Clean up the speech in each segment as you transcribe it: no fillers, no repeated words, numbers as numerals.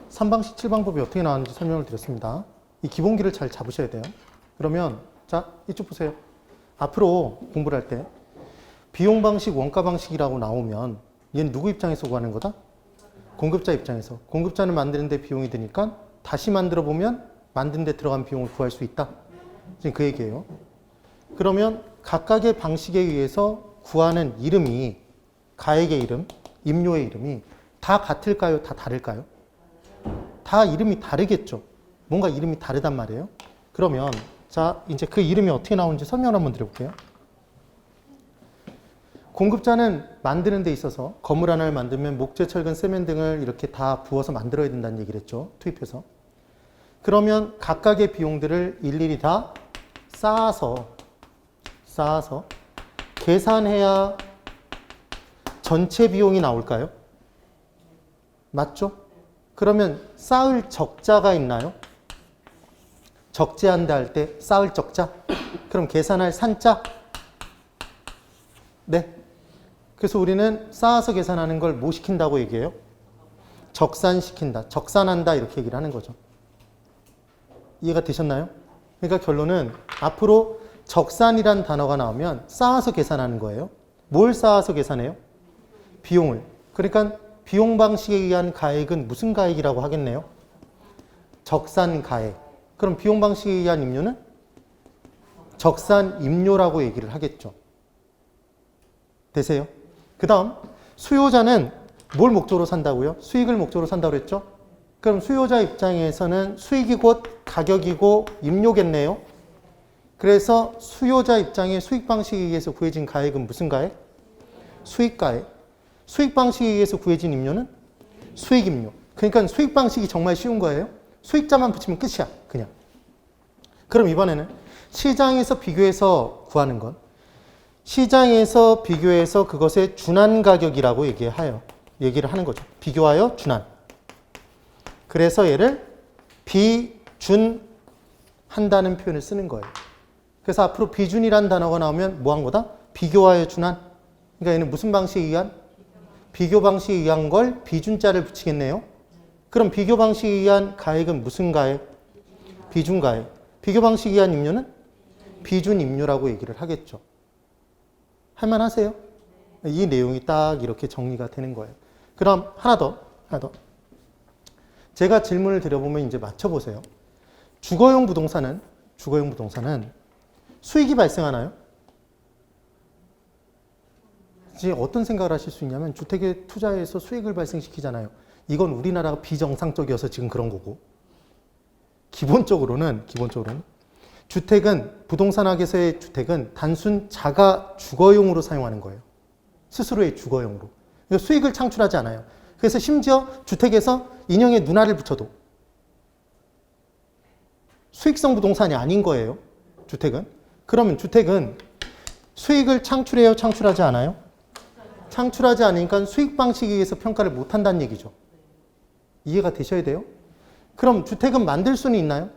3방식, 7방법이 어떻게 나왔는지 설명을 드렸습니다. 이 기본기를 잘 잡으셔야 돼요. 그러면 자, 이쪽 보세요. 앞으로 공부를 할 때 비용 방식, 원가 방식이라고 나오면 얘는 누구 입장에서 구하는 거다? 공급자 입장에서. 공급자는 만드는데 비용이 드니까 다시 만들어 보면 만드는데 들어간 비용을 구할 수 있다. 지금 그 얘기예요. 그러면 각각의 방식에 의해서 구하는 이름이, 가액의 이름, 임료의 이름이 다 같을까요? 다 다를까요? 다 이름이 다르겠죠. 뭔가 이름이 다르단 말이에요. 그러면 자, 이제 그 이름이 어떻게 나오는지 설명을 한번 드려볼게요. 공급자는 만드는 데 있어서 건물 하나를 만들면 목재, 철근, 세면 등을 이렇게 다 부어서 만들어야 된다는 얘기를 했죠. 투입해서. 그러면 각각의 비용들을 일일이 다 쌓아서 계산해야 전체 비용이 나올까요? 맞죠? 그러면 쌓을 적자가 있나요? 적재한다 할 때 쌓을 적자? 그럼 계산할 산자? 네. 그래서 우리는 쌓아서 계산하는 걸 뭐 시킨다고 얘기해요? 적산시킨다, 적산한다 이렇게 얘기를 하는 거죠. 이해가 되셨나요? 그러니까 결론은 앞으로 적산이란 단어가 나오면 쌓아서 계산하는 거예요. 뭘 쌓아서 계산해요? 비용을. 그러니까 비용 방식에 의한 가액은 무슨 가액이라고 하겠네요? 적산 가액. 그럼 비용 방식에 의한 임료는 적산 임료라고 얘기를 하겠죠. 되세요? 그 다음 수요자는 뭘 목적으로 산다고요? 수익을 목적으로 산다고 그랬죠? 그럼 수요자 입장에서는 수익이 곧 가격이고 임료겠네요. 그래서 수요자 입장의 수익 방식에 의해서 구해진 가액은 무슨 가액? 수익 가액. 수익 방식에 의해서 구해진 임료는 수익 임료. 그러니까 수익 방식이 정말 쉬운 거예요. 수익자만 붙이면 끝이야, 그냥. 그럼 이번에는 시장에서 비교해서 구하는 건 시장에서 비교해서 그것의 준한 가격이라고 얘기를 하는 거죠. 비교하여 준한. 그래서 얘를 비준한다는 표현을 쓰는 거예요. 그래서 앞으로 비준이라는 단어가 나오면 뭐 한 거다? 비교하여 준한. 그러니까 얘는 무슨 방식에 의한? 비교 방식에 의한 걸 비준자를 붙이겠네요. 그럼 비교 방식에 의한 가액은 무슨 가액? 비준 가액. 비교 방식에 의한 임료는 비준 임료라고 얘기를 하겠죠. 할만하세요? 이 내용이 딱 이렇게 정리가 되는 거예요. 그럼 하나 더. 제가 질문을 드려보면 이제 맞춰보세요. 주거용 부동산은 수익이 발생하나요? 이제 어떤 생각을 하실 수 있냐면 주택에 투자해서 수익을 발생시키잖아요. 이건 우리나라가 비정상적이어서 지금 그런 거고 기본적으로는 부동산학에서의 주택은 단순 자가 주거용으로 사용하는 거예요. 스스로의 주거용으로. 그러니까 수익을 창출하지 않아요. 그래서 심지어 주택에서 인형의 눈알을 붙여도 수익성 부동산이 아닌 거예요. 주택은. 그러면 주택은 수익을 창출해요? 창출하지 않아요? 창출하지 않으니까 수익 방식에 의해서 평가를 못한다는 얘기죠. 이해가 되셔야 돼요? 그럼 주택은 만들 수는 있나요?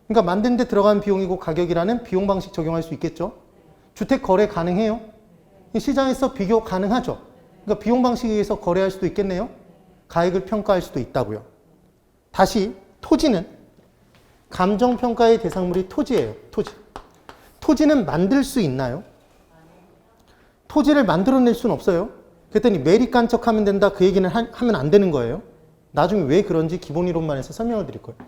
그러니까 만드는 데 들어간 비용이고 가격이라는 비용 방식 적용할 수 있겠죠? 주택 거래 가능해요? 시장에서 비교 가능하죠? 그러니까 비용 방식에 의해서 거래할 수도 있겠네요? 가액을 평가할 수도 있다고요. 다시 토지는 감정평가의 대상물이 토지예요. 토지는 만들 수 있나요? 토지를 만들어낼 수는 없어요. 그랬더니 매립간 척하면 된다 그 얘기는 하면 안 되는 거예요. 나중에 왜 그런지 기본 이론만 해서 설명을 드릴 거예요.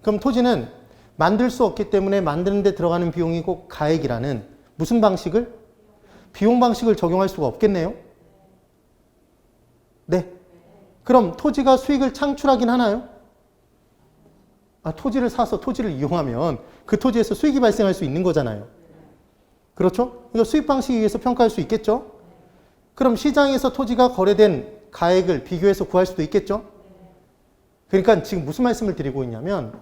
그럼 토지는 만들 수 없기 때문에 만드는 데 들어가는 비용이고 가액이라는 무슨 방식을? 비용 방식을 적용할 수가 없겠네요. 네. 그럼 토지가 수익을 창출하긴 하나요? 토지를 사서 토지를 이용하면 그 토지에서 수익이 발생할 수 있는 거잖아요. 그렇죠? 그러니까 수익 방식에 의해서 평가할 수 있겠죠? 그럼 시장에서 토지가 거래된 가액을 비교해서 구할 수도 있겠죠? 그러니까 지금 무슨 말씀을 드리고 있냐면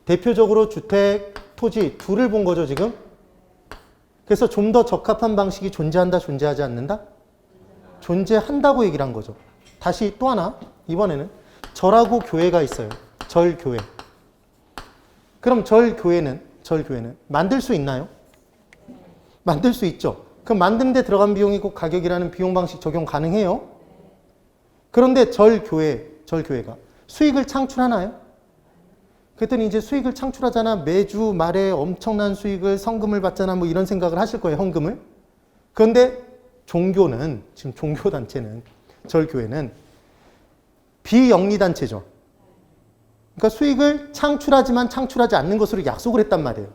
대표적으로 주택, 토지 둘을 본 거죠, 지금? 그래서 좀 더 적합한 방식이 존재한다, 존재하지 않는다? 존재한다고 얘기를 한 거죠. 다시 또 하나, 이번에는 절하고 교회가 있어요. 절교회. 그럼 절교회는 만들 수 있나요? 만들 수 있죠. 그럼 만드는 데 들어간 비용이고 가격이라는 비용 방식 적용 가능해요? 그런데 절교회, 절 교회가 수익을 창출하나요? 그랬더니 이제 수익을 창출하잖아. 매주 말에 엄청난 수익을 성금을 받잖아. 뭐 이런 생각을 하실 거예요. 헌금을. 그런데 종교는 지금 종교단체는 절 교회는 비영리단체죠. 그러니까 수익을 창출하지만 창출하지 않는 것으로 약속을 했단 말이에요.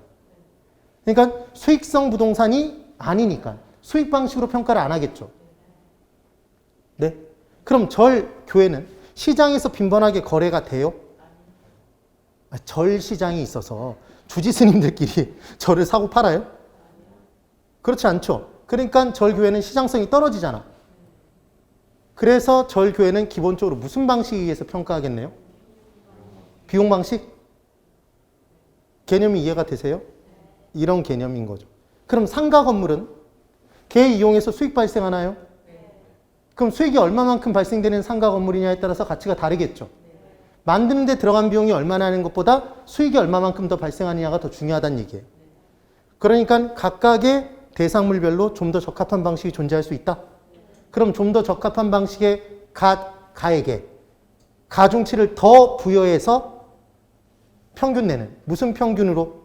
그러니까 수익성 부동산이 아니니까 수익 방식으로 평가를 안 하겠죠. 네? 그럼 절 교회는 시장에서 빈번하게 거래가 돼요? 절 시장이 있어서 주지 스님들끼리 절을 사고 팔아요? 그렇지 않죠. 그러니까 절 교회는 시장성이 떨어지잖아. 그래서 절 교회는 기본적으로 무슨 방식에 의해서 평가하겠네요? 비용 방식? 개념이 이해가 되세요? 이런 개념인 거죠. 그럼 상가 건물은 걔 이용해서 수익 발생하나요? 그럼 수익이 얼마만큼 발생되는 상가 건물이냐에 따라서 가치가 다르겠죠. 만드는 데 들어간 비용이 얼마나 하는 것보다 수익이 얼마만큼 더 발생하느냐가 더 중요하다는 얘기예요. 그러니까 각각의 대상물별로 좀 더 적합한 방식이 존재할 수 있다. 그럼 좀 더 적합한 방식의 가에게 가중치를 더 부여해서 평균 내는, 무슨 평균으로?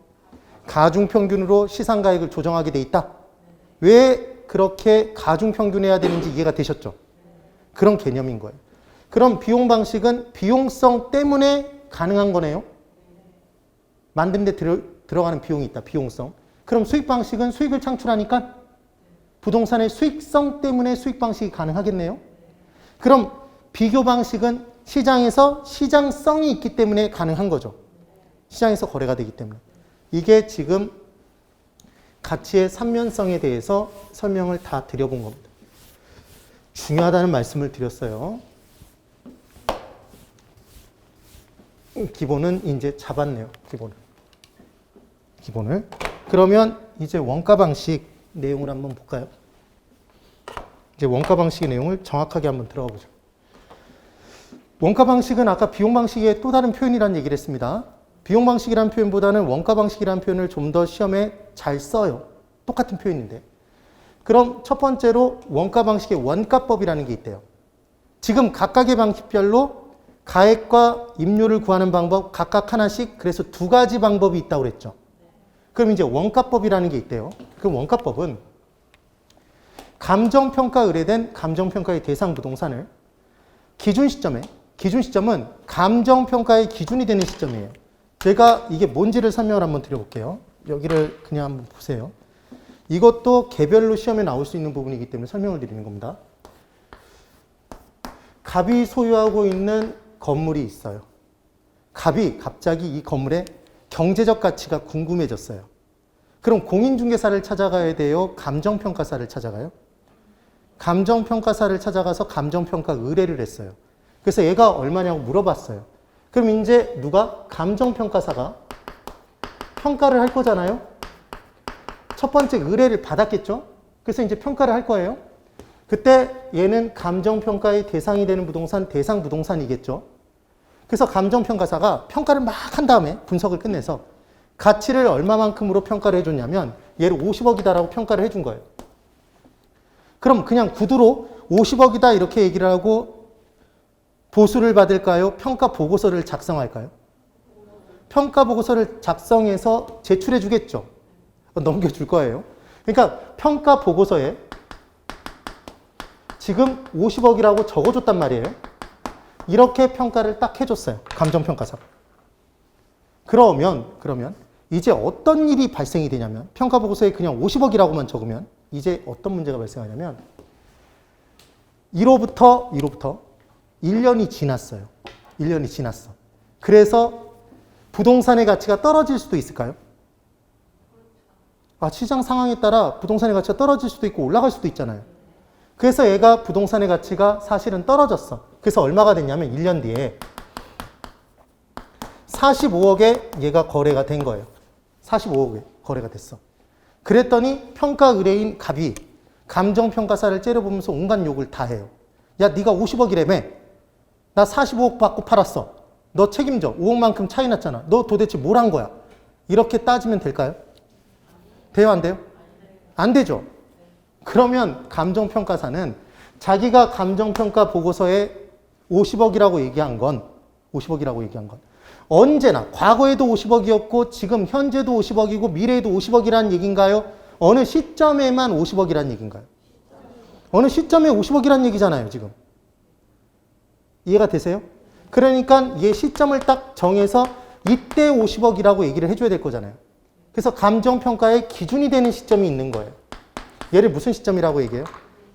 가중평균으로 시상가액을 조정하게 돼 있다. 왜 그렇게 가중평균해야 되는지 이해가 되셨죠? 그런 개념인 거예요. 그럼 비용 방식은 비용성 때문에 가능한 거네요. 만드는 데 들어가는 비용이 있다. 비용성. 그럼 수익 방식은 수익을 창출하니까 부동산의 수익성 때문에 수익 방식이 가능하겠네요. 그럼 비교 방식은 시장에서 시장성이 있기 때문에 가능한 거죠. 시장에서 거래가 되기 때문에. 이게 지금 가치의 삼면성에 대해서 설명을 다 드려본 겁니다. 중요하다는 말씀을 드렸어요. 기본은 이제 잡았네요. 기본을. 그러면 이제 원가 방식 내용을 한번 볼까요? 이제 원가 방식의 내용을 정확하게 한번 들어가 보죠. 원가 방식은 아까 비용 방식의 또 다른 표현이라는 얘기를 했습니다. 비용 방식이라는 표현보다는 원가 방식이라는 표현을 좀 더 시험에 잘 써요. 똑같은 표현인데. 그럼 첫 번째로 원가 방식의 원가법이라는 게 있대요. 지금 각각의 방식별로 가액과 임료를 구하는 방법 각각 하나씩, 그래서 두 가지 방법이 있다고 그랬죠. 그럼 이제 원가법이라는 게 있대요. 그 원가법은 감정평가 의뢰된 감정평가의 대상 부동산을 기준 시점은 감정평가의 기준이 되는 시점이에요. 제가 이게 뭔지를 설명을 한번 드려볼게요. 여기를 그냥 한번 보세요. 이것도 개별로 시험에 나올 수 있는 부분이기 때문에 설명을 드리는 겁니다. 갑이 소유하고 있는 건물이 있어요. 갑이 갑자기 이 건물의 경제적 가치가 궁금해졌어요. 그럼 공인중개사를 찾아가야 돼요? 감정평가사를 찾아가요? 감정평가사를 찾아가서 감정평가 의뢰를 했어요. 그래서 얘가 얼마냐고 물어봤어요. 그럼 이제 누가? 감정평가사가 평가를 할 거잖아요? 첫 번째 의뢰를 받았겠죠? 그래서 이제 평가를 할 거예요. 그때 얘는 감정평가의 대상이 되는 부동산, 대상 부동산이겠죠? 그래서 감정평가사가 평가를 막 한 다음에 분석을 끝내서 가치를 얼마만큼으로 평가를 해줬냐면 얘를 50억이다라고 평가를 해준 거예요. 그럼 그냥 구두로 50억이다 이렇게 얘기를 하고 보수를 받을까요? 평가 보고서를 작성할까요? 평가 보고서를 작성해서 제출해 주겠죠. 넘겨줄 거예요. 그러니까 평가 보고서에 지금 50억이라고 적어줬단 말이에요. 이렇게 평가를 딱 해줬어요. 감정평가사가. 그러면 이제 어떤 일이 발생이 되냐면 평가 보고서에 그냥 50억이라고만 적으면 이제 어떤 문제가 발생하냐면 1호부터 1년이 지났어요. 1년이 지났어. 그래서 부동산의 가치가 떨어질 수도 있을까요? 시장 상황에 따라 부동산의 가치가 떨어질 수도 있고 올라갈 수도 있잖아요. 그래서 얘가 부동산의 가치가 사실은 떨어졌어. 그래서 얼마가 됐냐면 1년 뒤에 45억에 얘가 거래가 된 거예요. 45억에 거래가 됐어. 그랬더니 평가 의뢰인 갑이 감정평가사를 째려보면서 온갖 욕을 다 해요. 야, 네가 50억이라며. 나 45억 받고 팔았어. 너 책임져. 5억만큼 차이 났잖아. 너 도대체 뭘 한 거야? 이렇게 따지면 될까요? 돼요, 안 돼요? 안 되죠. 그러면 감정평가사는 자기가 감정평가 보고서에 50억이라고 얘기한 건 언제나 과거에도 50억이었고 지금 현재도 50억이고 미래에도 50억이라는 얘기인가요? 어느 시점에만 50억이라는 얘기인가요? 어느 시점에 50억이라는 얘기잖아요, 지금. 이해가 되세요? 그러니까 얘 시점을 딱 정해서 이때 50억이라고 얘기를 해줘야 될 거잖아요. 그래서 감정평가의 기준이 되는 시점이 있는 거예요. 얘를 무슨 시점이라고 얘기해요?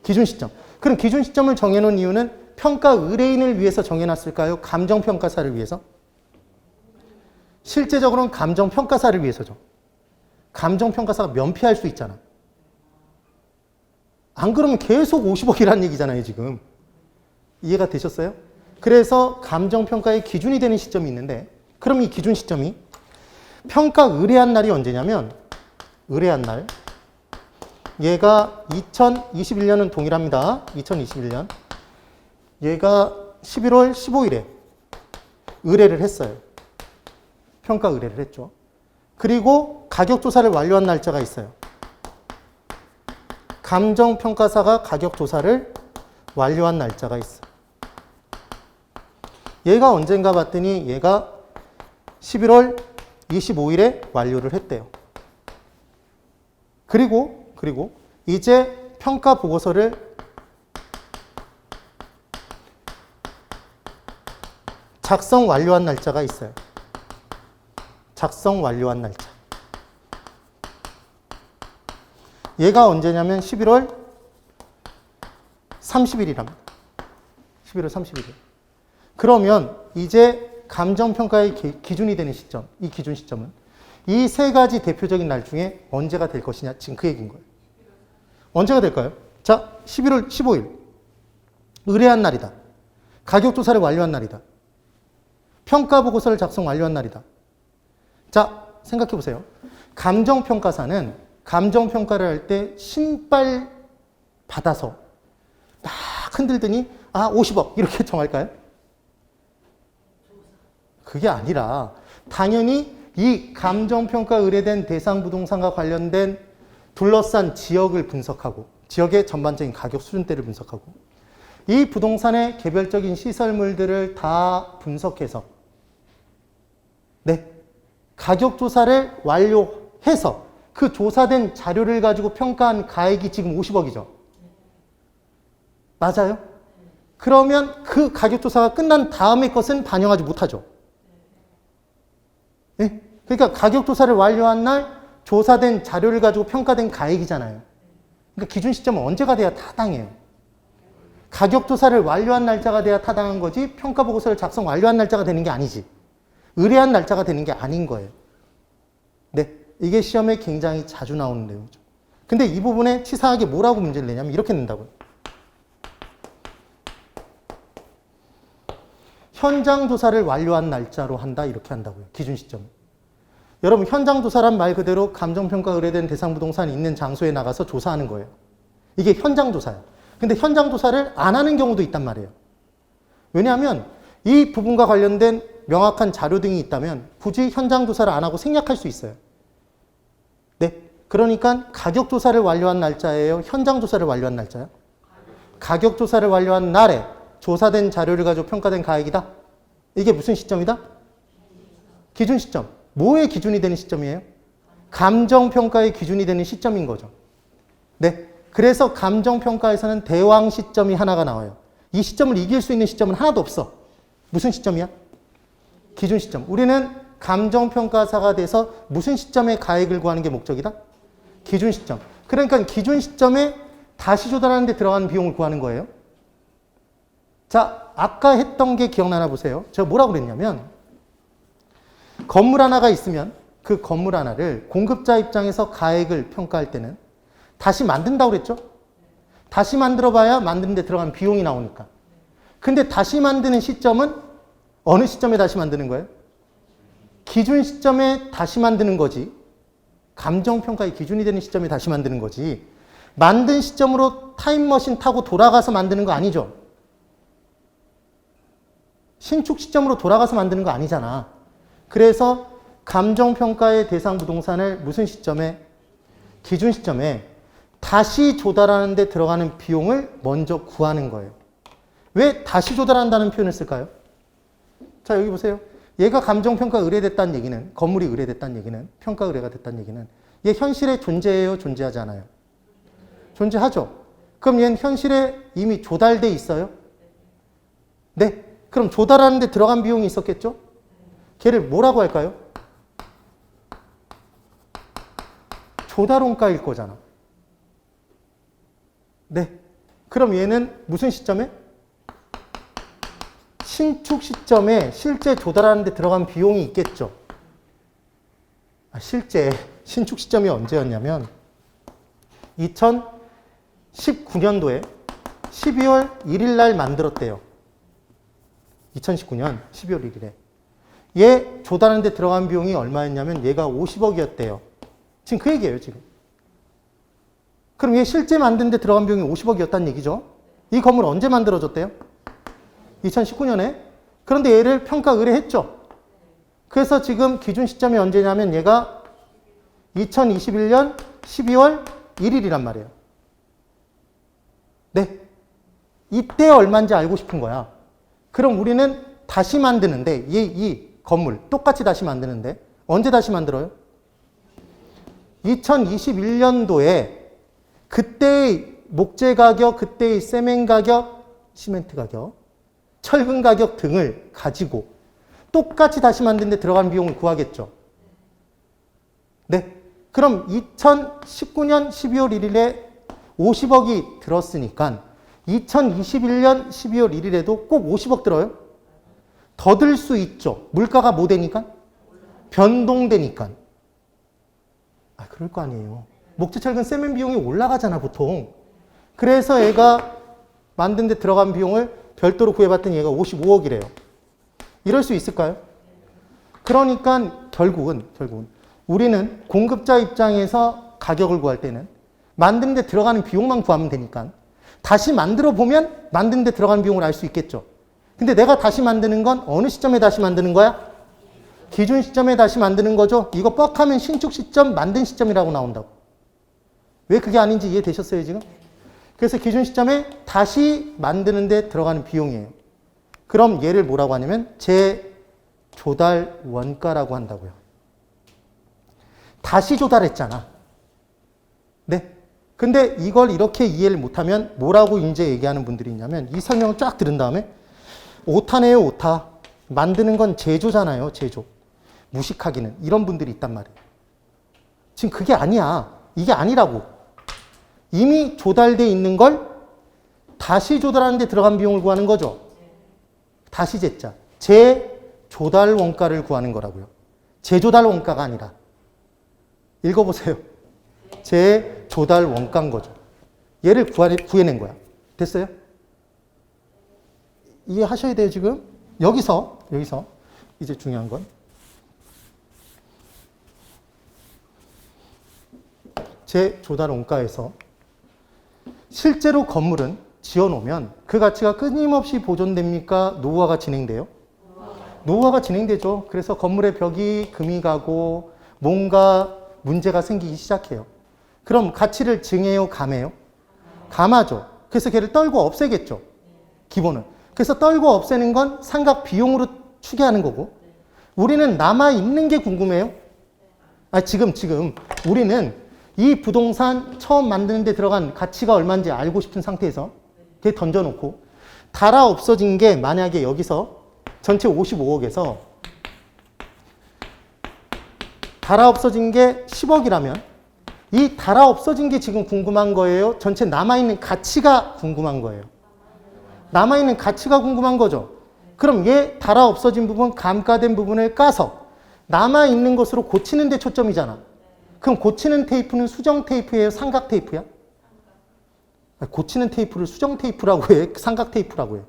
기준 시점. 그럼 기준 시점을 정해놓은 이유는 평가 의뢰인을 위해서 정해놨을까요? 감정평가사를 위해서? 실제적으로는 감정평가사를 위해서죠. 감정평가사가 면피할 수 있잖아. 안 그러면 계속 50억이라는 얘기잖아요, 지금. 이해가 되셨어요? 그래서 감정평가의 기준이 되는 시점이 있는데, 그럼 이 기준 시점이 평가 의뢰한 날이 언제냐면, 의뢰한 날. 얘가 2021년은 동일합니다. 2021년. 얘가 11월 15일에 의뢰를 했어요. 평가 의뢰를 했죠. 그리고 가격조사를 완료한 날짜가 있어요. 감정평가사가 가격조사를 완료한 날짜가 있어. 얘가 언젠가 봤더니 얘가 11월 25일에 완료를 했대요. 그리고 이제 평가 보고서를 작성 완료한 날짜가 있어요. 작성 완료한 날짜. 얘가 언제냐면 11월 30일이랍니다. 11월 30일. 그러면 이제 감정평가의 기준이 되는 시점, 이 기준 시점은 이 세 가지 대표적인 날 중에 언제가 될 것이냐, 지금 그 얘기인 거예요. 언제가 될까요? 자, 11월 15일. 의뢰한 날이다. 가격조사를 완료한 날이다. 평가보고서를 작성 완료한 날이다. 자, 생각해 보세요. 감정평가사는 감정평가를 할 때 신발 받아서 막 흔들더니 50억 이렇게 정할까요? 그게 아니라 당연히 이 감정평가 의뢰된 대상 부동산과 관련된 둘러싼 지역을 분석하고 지역의 전반적인 가격 수준대를 분석하고 이 부동산의 개별적인 시설물들을 다 분석해서 가격 조사를 완료해서 그 조사된 자료를 가지고 평가한 가액이 지금 50억이죠. 맞아요? 그러면 그 가격 조사가 끝난 다음의 것은 반영하지 못하죠. 네? 그러니까 가격 조사를 완료한 날 조사된 자료를 가지고 평가된 가액이잖아요. 그러니까 기준 시점은 언제가 돼야 타당해요? 가격 조사를 완료한 날짜가 돼야 타당한 거지 평가 보고서를 작성 완료한 날짜가 되는 게 아니지. 의뢰한 날짜가 되는 게 아닌 거예요. 네, 이게 시험에 굉장히 자주 나오는 내용이죠. 근데 이 부분에 치사하게 뭐라고 문제를 내냐면 이렇게 낸다고요. 현장 조사를 완료한 날짜로 한다 이렇게 한다고요. 기준 시점. 여러분 현장 조사란 말 그대로 감정평가 의뢰된 대상 부동산이 있는 장소에 나가서 조사하는 거예요. 이게 현장 조사예요. 근데 현장 조사를 안 하는 경우도 있단 말이에요. 왜냐하면 이 부분과 관련된 명확한 자료 등이 있다면 굳이 현장 조사를 안 하고 생략할 수 있어요. 네. 그러니까 가격 조사를 완료한 날짜예요? 현장 조사를 완료한 날짜요? 가격 조사를 완료한 날에 조사된 자료를 가지고 평가된 가액이다? 이게 무슨 시점이다? 기준 시점. 뭐의 기준이 되는 시점이에요? 감정평가의 기준이 되는 시점인 거죠. 네. 그래서 감정평가에서는 대왕 시점이 하나가 나와요. 이 시점을 이길 수 있는 시점은 하나도 없어. 무슨 시점이야? 기준 시점. 우리는 감정평가사가 돼서 무슨 시점에 가액을 구하는 게 목적이다? 기준 시점. 그러니까 기준 시점에 다시 조달하는 데 들어가는 비용을 구하는 거예요. 자, 아까 했던 게 기억나나 보세요. 제가 뭐라고 그랬냐면 건물 하나가 있으면 그 건물 하나를 공급자 입장에서 가액을 평가할 때는 다시 만든다고 그랬죠? 다시 만들어봐야 만드는 데 들어가는 비용이 나오니까. 근데 다시 만드는 시점은 어느 시점에 다시 만드는 거예요? 기준 시점에 다시 만드는 거지. 감정평가의 기준이 되는 시점에 다시 만드는 거지. 만든 시점으로 타임머신 타고 돌아가서 만드는 거 아니죠? 신축 시점으로 돌아가서 만드는 거 아니잖아. 그래서 감정평가의 대상 부동산을 무슨 시점에? 기준 시점에 다시 조달하는 데 들어가는 비용을 먼저 구하는 거예요. 왜 다시 조달한다는 표현을 쓸까요? 자, 여기 보세요. 얘가 감정평가 의뢰됐다는 얘기는, 건물이 의뢰됐다는 얘기는, 평가 의뢰가 됐다는 얘기는 얘 현실에 존재해요? 존재하지 않아요? 존재하죠. 그럼 얘는 현실에 이미 조달돼 있어요? 네. 그럼 조달하는 데 들어간 비용이 있었겠죠? 걔를 뭐라고 할까요? 조달원가일 거잖아. 네. 그럼 얘는 무슨 시점에? 신축 시점에 실제 조달하는 데 들어간 비용이 있겠죠. 실제 신축 시점이 언제였냐면 2019년도에 12월 1일 날 만들었대요. 2019년 12월 1일에. 얘 조달하는 데 들어간 비용이 얼마였냐면 얘가 50억이었대요. 지금 그 얘기예요, 지금. 그럼 얘 실제 만드는 데 들어간 비용이 50억이었다는 얘기죠. 이 건물 언제 만들어졌대요? 2019년에. 그런데 얘를 평가 의뢰했죠. 그래서 지금 기준 시점이 언제냐면 얘가 2021년 12월 1일이란 말이에요. 네. 이때 얼마인지 알고 싶은 거야. 그럼 우리는 다시 만드는데 이 건물 똑같이 다시 만드는데 언제 다시 만들어요? 2021년도에 그때의 목재 가격, 그때의 세멘 가격, 시멘트 가격, 철근 가격 등을 가지고 똑같이 다시 만드는데 들어간 비용을 구하겠죠. 네. 그럼 2019년 12월 1일에 50억이 들었으니까 2021년 12월 1일에도 꼭 50억 들어요? 더 들 수 있죠. 물가가 뭐 되니까? 변동되니까. 그럴 거 아니에요. 목재, 철근, 세멘 비용이 올라가잖아, 보통. 그래서 얘가 만든 데 들어간 비용을 별도로 구해봤더니 얘가 55억이래요. 이럴 수 있을까요? 그러니까 결국은 우리는 공급자 입장에서 가격을 구할 때는 만드는 데 들어가는 비용만 구하면 되니까 다시 만들어 보면 만드는 데 들어가는 비용을 알 수 있겠죠. 근데 내가 다시 만드는 건 어느 시점에 다시 만드는 거야? 기준 시점에 다시 만드는 거죠. 이거 뻑하면 신축 시점, 만든 시점이라고 나온다고. 왜 그게 아닌지 이해되셨어요, 지금? 그래서 기준 시점에 다시 만드는 데 들어가는 비용이에요. 그럼 얘를 뭐라고 하냐면 재조달 원가라고 한다고요. 다시 조달했잖아. 네. 근데 이걸 이렇게 이해를 못하면 뭐라고 이제 얘기하는 분들이 있냐면 이 설명을 쫙 들은 다음에 오타네요, 오타. 만드는 건 제조잖아요, 제조. 무식하기는. 이런 분들이 있단 말이에요. 지금 그게 아니야. 이게 아니라고. 이미 조달돼 있는 걸 다시 조달하는 데 들어간 비용을 구하는 거죠. 다시 제자. 재조달 원가를 구하는 거라고요. 재조달 원가가 아니라. 읽어보세요. 재조달 원가인 거죠. 얘를 구해낸 거야. 됐어요? 이해하셔야 돼요, 지금. 여기서 이제 중요한 건 재조달 원가에서 실제로 건물은 지어놓으면 그 가치가 끊임없이 보존됩니까? 노후화가 진행돼요? 노후화가 진행되죠. 그래서 건물의 벽이 금이 가고 뭔가 문제가 생기기 시작해요. 그럼 가치를 증해요? 감해요? 감하죠. 그래서 걔를 떨고 없애겠죠. 기본은. 그래서 떨고 없애는 건 상각 비용으로 추계하는 거고 우리는 남아있는 게 궁금해요. 지금 우리는 이 부동산 처음 만드는 데 들어간 가치가 얼마인지 알고 싶은 상태에서 걔 던져놓고 달아 없어진 게 만약에 여기서 전체 55억에서 달아 없어진 게 10억이라면 이 달아 없어진 게 지금 궁금한 거예요? 전체 남아있는 가치가 궁금한 거예요? 남아있는 가치가 궁금한 거죠. 그럼 얘 달아 없어진 부분, 감가된 부분을 까서 남아있는 것으로 고치는 데 초점이잖아. 그럼 고치는 테이프는 수정 테이프예요? 삼각 테이프야? 고치는 테이프를 수정 테이프라고 해? 삼각 테이프라고 해?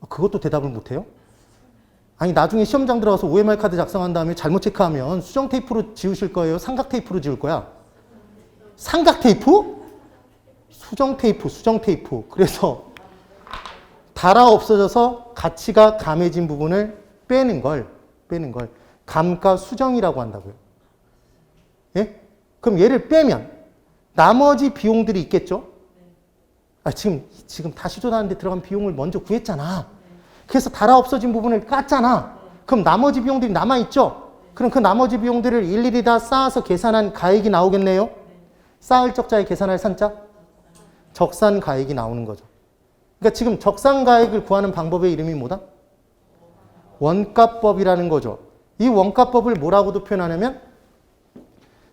그것도 대답을 못해요? 아니 나중에 시험장 들어가서 OMR 카드 작성한 다음에 잘못 체크하면 수정 테이프로 지우실 거예요? 삼각 테이프로 지울 거야? 삼각 테이프? 수정 테이프. 그래서 달아 없어져서 가치가 감해진 부분을 빼는 걸 감가 수정이라고 한다고요. 예? 그럼 얘를 빼면 나머지 비용들이 있겠죠? 지금 다시 조달하는데 들어간 비용을 먼저 구했잖아. 그래서 달아 없어진 부분을 깠잖아. 그럼 나머지 비용들이 남아있죠? 그럼 그 나머지 비용들을 일일이 다 쌓아서 계산한 가액이 나오겠네요? 쌓을 적자에 계산할 산자? 적산가액이 나오는 거죠. 그러니까 지금 적산가액을 구하는 방법의 이름이 뭐다? 원가법이라는 거죠. 이 원가법을 뭐라고도 표현하냐면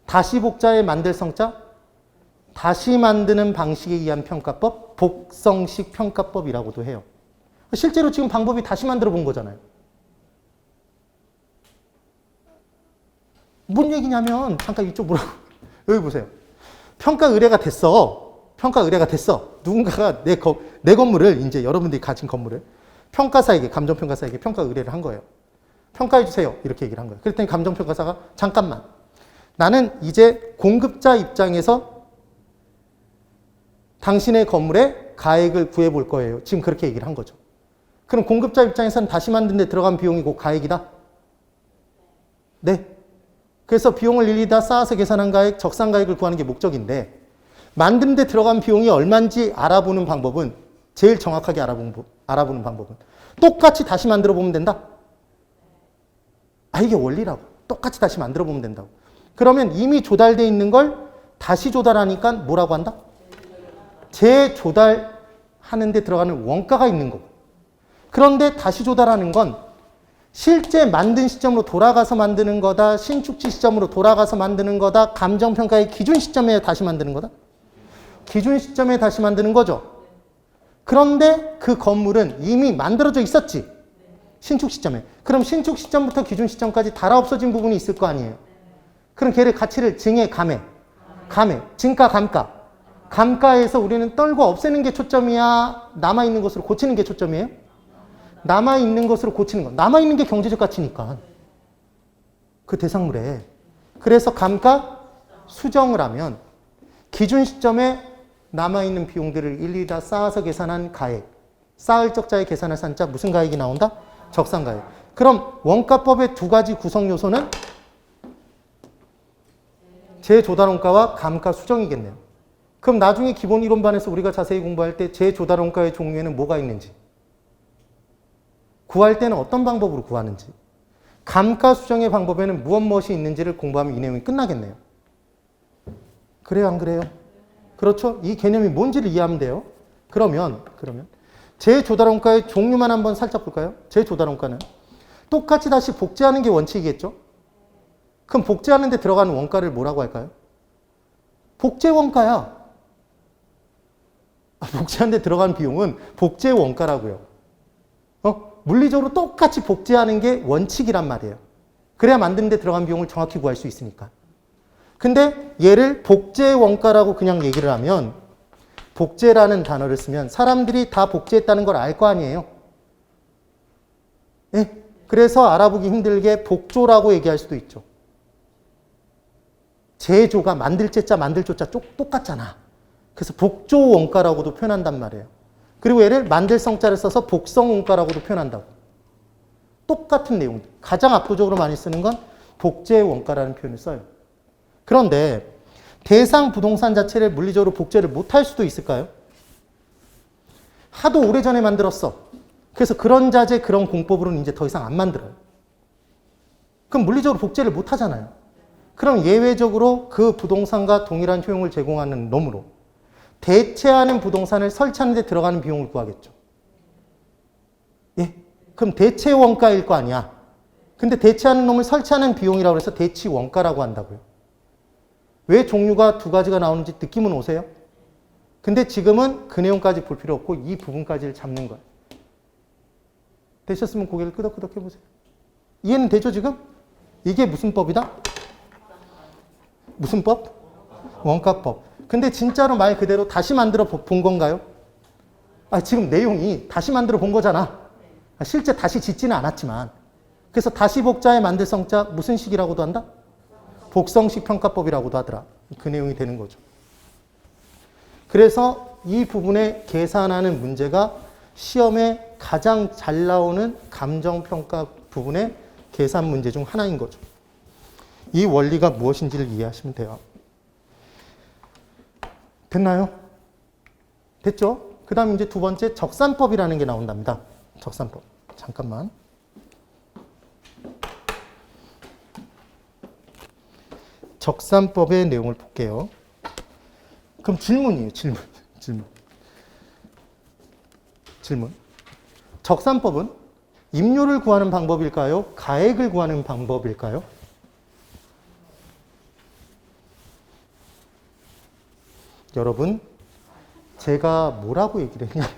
다시 복자에 만들 성자, 다시 만드는 방식에 의한 평가법, 복성식 평가법이라고도 해요. 실제로 지금 방법이 다시 만들어 본 거잖아요. 뭔 얘기냐면 잠깐 이쪽 보라고. 여기 보세요. 평가 의뢰가 됐어. 평가 의뢰가 됐어. 누군가가 내 건물을 이제 여러분들이 가진 건물을 평가사에게 감정평가사에게 평가 의뢰를 한 거예요. 평가해 주세요. 이렇게 얘기를 한 거예요. 그랬더니 감정평가사가 잠깐만. 나는 이제 공급자 입장에서 당신의 건물의 가액을 구해볼 거예요. 지금 그렇게 얘기를 한 거죠. 그럼 공급자 입장에서는 다시 만든 데 들어간 비용이 곧 가액이다? 네. 그래서 비용을 일일이 다 쌓아서 계산한 가액, 적산가액을 구하는 게 목적인데 만든 데 들어간 비용이 얼마인지 알아보는 방법은 제일 정확하게 알아보는 방법은 똑같이 다시 만들어 보면 된다? 이게 원리라고. 똑같이 다시 만들어 보면 된다고. 그러면 이미 조달되어 있는 걸 다시 조달하니까 뭐라고 한다? 재조달하는 데 들어가는 원가가 있는 거고. 그런데 다시 조달하는 건 실제 만든 시점으로 돌아가서 만드는 거다, 신축지 시점으로 돌아가서 만드는 거다, 감정평가의 기준 시점에 다시 만드는 거다? 기준 시점에 다시 만드는 거죠. 그런데 그 건물은 이미 만들어져 있었지. 신축 시점에. 그럼 신축 시점부터 기준 시점까지 달아 없어진 부분이 있을 거 아니에요. 그럼 걔를 가치를 증에 감해. 증가 감가. 감가에서 우리는 떨고 없애는 게 초점이야? 남아있는 것으로 고치는 게 초점이에요? 남아있는 것으로 고치는 거. 남아있는 게 경제적 가치니까. 그 대상물에. 그래서 감가 수정을 하면 기준 시점에 남아있는 비용들을 일일이 다 쌓아서 계산한 가액. 쌓을 적자에 계산할 산자 무슨 가액이 나온다? 적산가액. 그럼 원가법의 두 가지 구성 요소는 재조달원가와 감가 수정이겠네요. 그럼 나중에 기본 이론반에서 우리가 자세히 공부할 때 재조달원가의 종류에는 뭐가 있는지, 구할 때는 어떤 방법으로 구하는지, 감가 수정의 방법에는 무엇이 있는지를 공부하면 이 내용이 끝나겠네요. 그래요, 안 그래요? 그렇죠? 이 개념이 뭔지를 이해하면 돼요. 그러면 재조달원가의 종류만 한번 살짝 볼까요? 재조달원가는 똑같이 다시 복제하는 게 원칙이겠죠? 그럼 복제하는 데 들어가는 원가를 뭐라고 할까요? 복제원가야. 복제하는 데 들어가는 비용은 복제원가라고요. 물리적으로 똑같이 복제하는 게 원칙이란 말이에요. 그래야 만드는 데 들어간 비용을 정확히 구할 수 있으니까. 근데 얘를 복제원가라고 그냥 얘기를 하면 복제라는 단어를 쓰면 사람들이 다 복제했다는 걸 알 거 아니에요. 예? 그래서 알아보기 힘들게 복조라고 얘기할 수도 있죠. 제조가 만들 제자 만들 조자 똑같잖아. 그래서 복조 원가라고도 표현한단 말이에요. 그리고 얘를 만들 성자를 써서 복성 원가라고도 표현한다고. 똑같은 내용. 가장 압도적으로 많이 쓰는 건 복제 원가라는 표현을 써요. 그런데 대상 부동산 자체를 물리적으로 복제를 못할 수도 있을까요? 하도 오래전에 만들었어. 그래서 그런 자재, 그런 공법으로는 이제 더 이상 안 만들어요. 그럼 물리적으로 복제를 못 하잖아요. 그럼 예외적으로 그 부동산과 동일한 효용을 제공하는 놈으로 대체하는 부동산을 설치하는 데 들어가는 비용을 구하겠죠. 예? 그럼 대체 원가일 거 아니야. 근데 대체하는 놈을 설치하는 비용이라고 해서 대치 원가라고 한다고요. 왜 종류가 두 가지가 나오는지 느낌은 오세요? 근데 지금은 그 내용까지 볼 필요 없고 이 부분까지를 잡는 거예요. 되셨으면 고개를 끄덕끄덕 해보세요. 이해는 되죠 지금? 이게 무슨 법이다? 무슨 법? 원가법. 근데 진짜로 말 그대로 다시 만들어 본 건가요? 지금 내용이 다시 만들어 본 거잖아. 실제 다시 짓지는 않았지만. 그래서 다시 복자에 만들 성자 무슨 식이라고도 한다? 복성식 평가법이라고도 하더라. 그 내용이 되는 거죠. 그래서 이 부분에 계산하는 문제가 시험에 가장 잘 나오는 감정평가 부분의 계산 문제 중 하나인 거죠. 이 원리가 무엇인지를 이해하시면 돼요. 됐나요? 됐죠? 그 다음 이제 두 번째 적산법이라는 게 나온답니다. 적산법. 잠깐만. 적산법의 내용을 볼게요. 그럼 질문이에요. 질문. 적산법은 임료를 구하는 방법일까요? 가액을 구하는 방법일까요? 여러분, 제가 뭐라고 얘기를 했냐면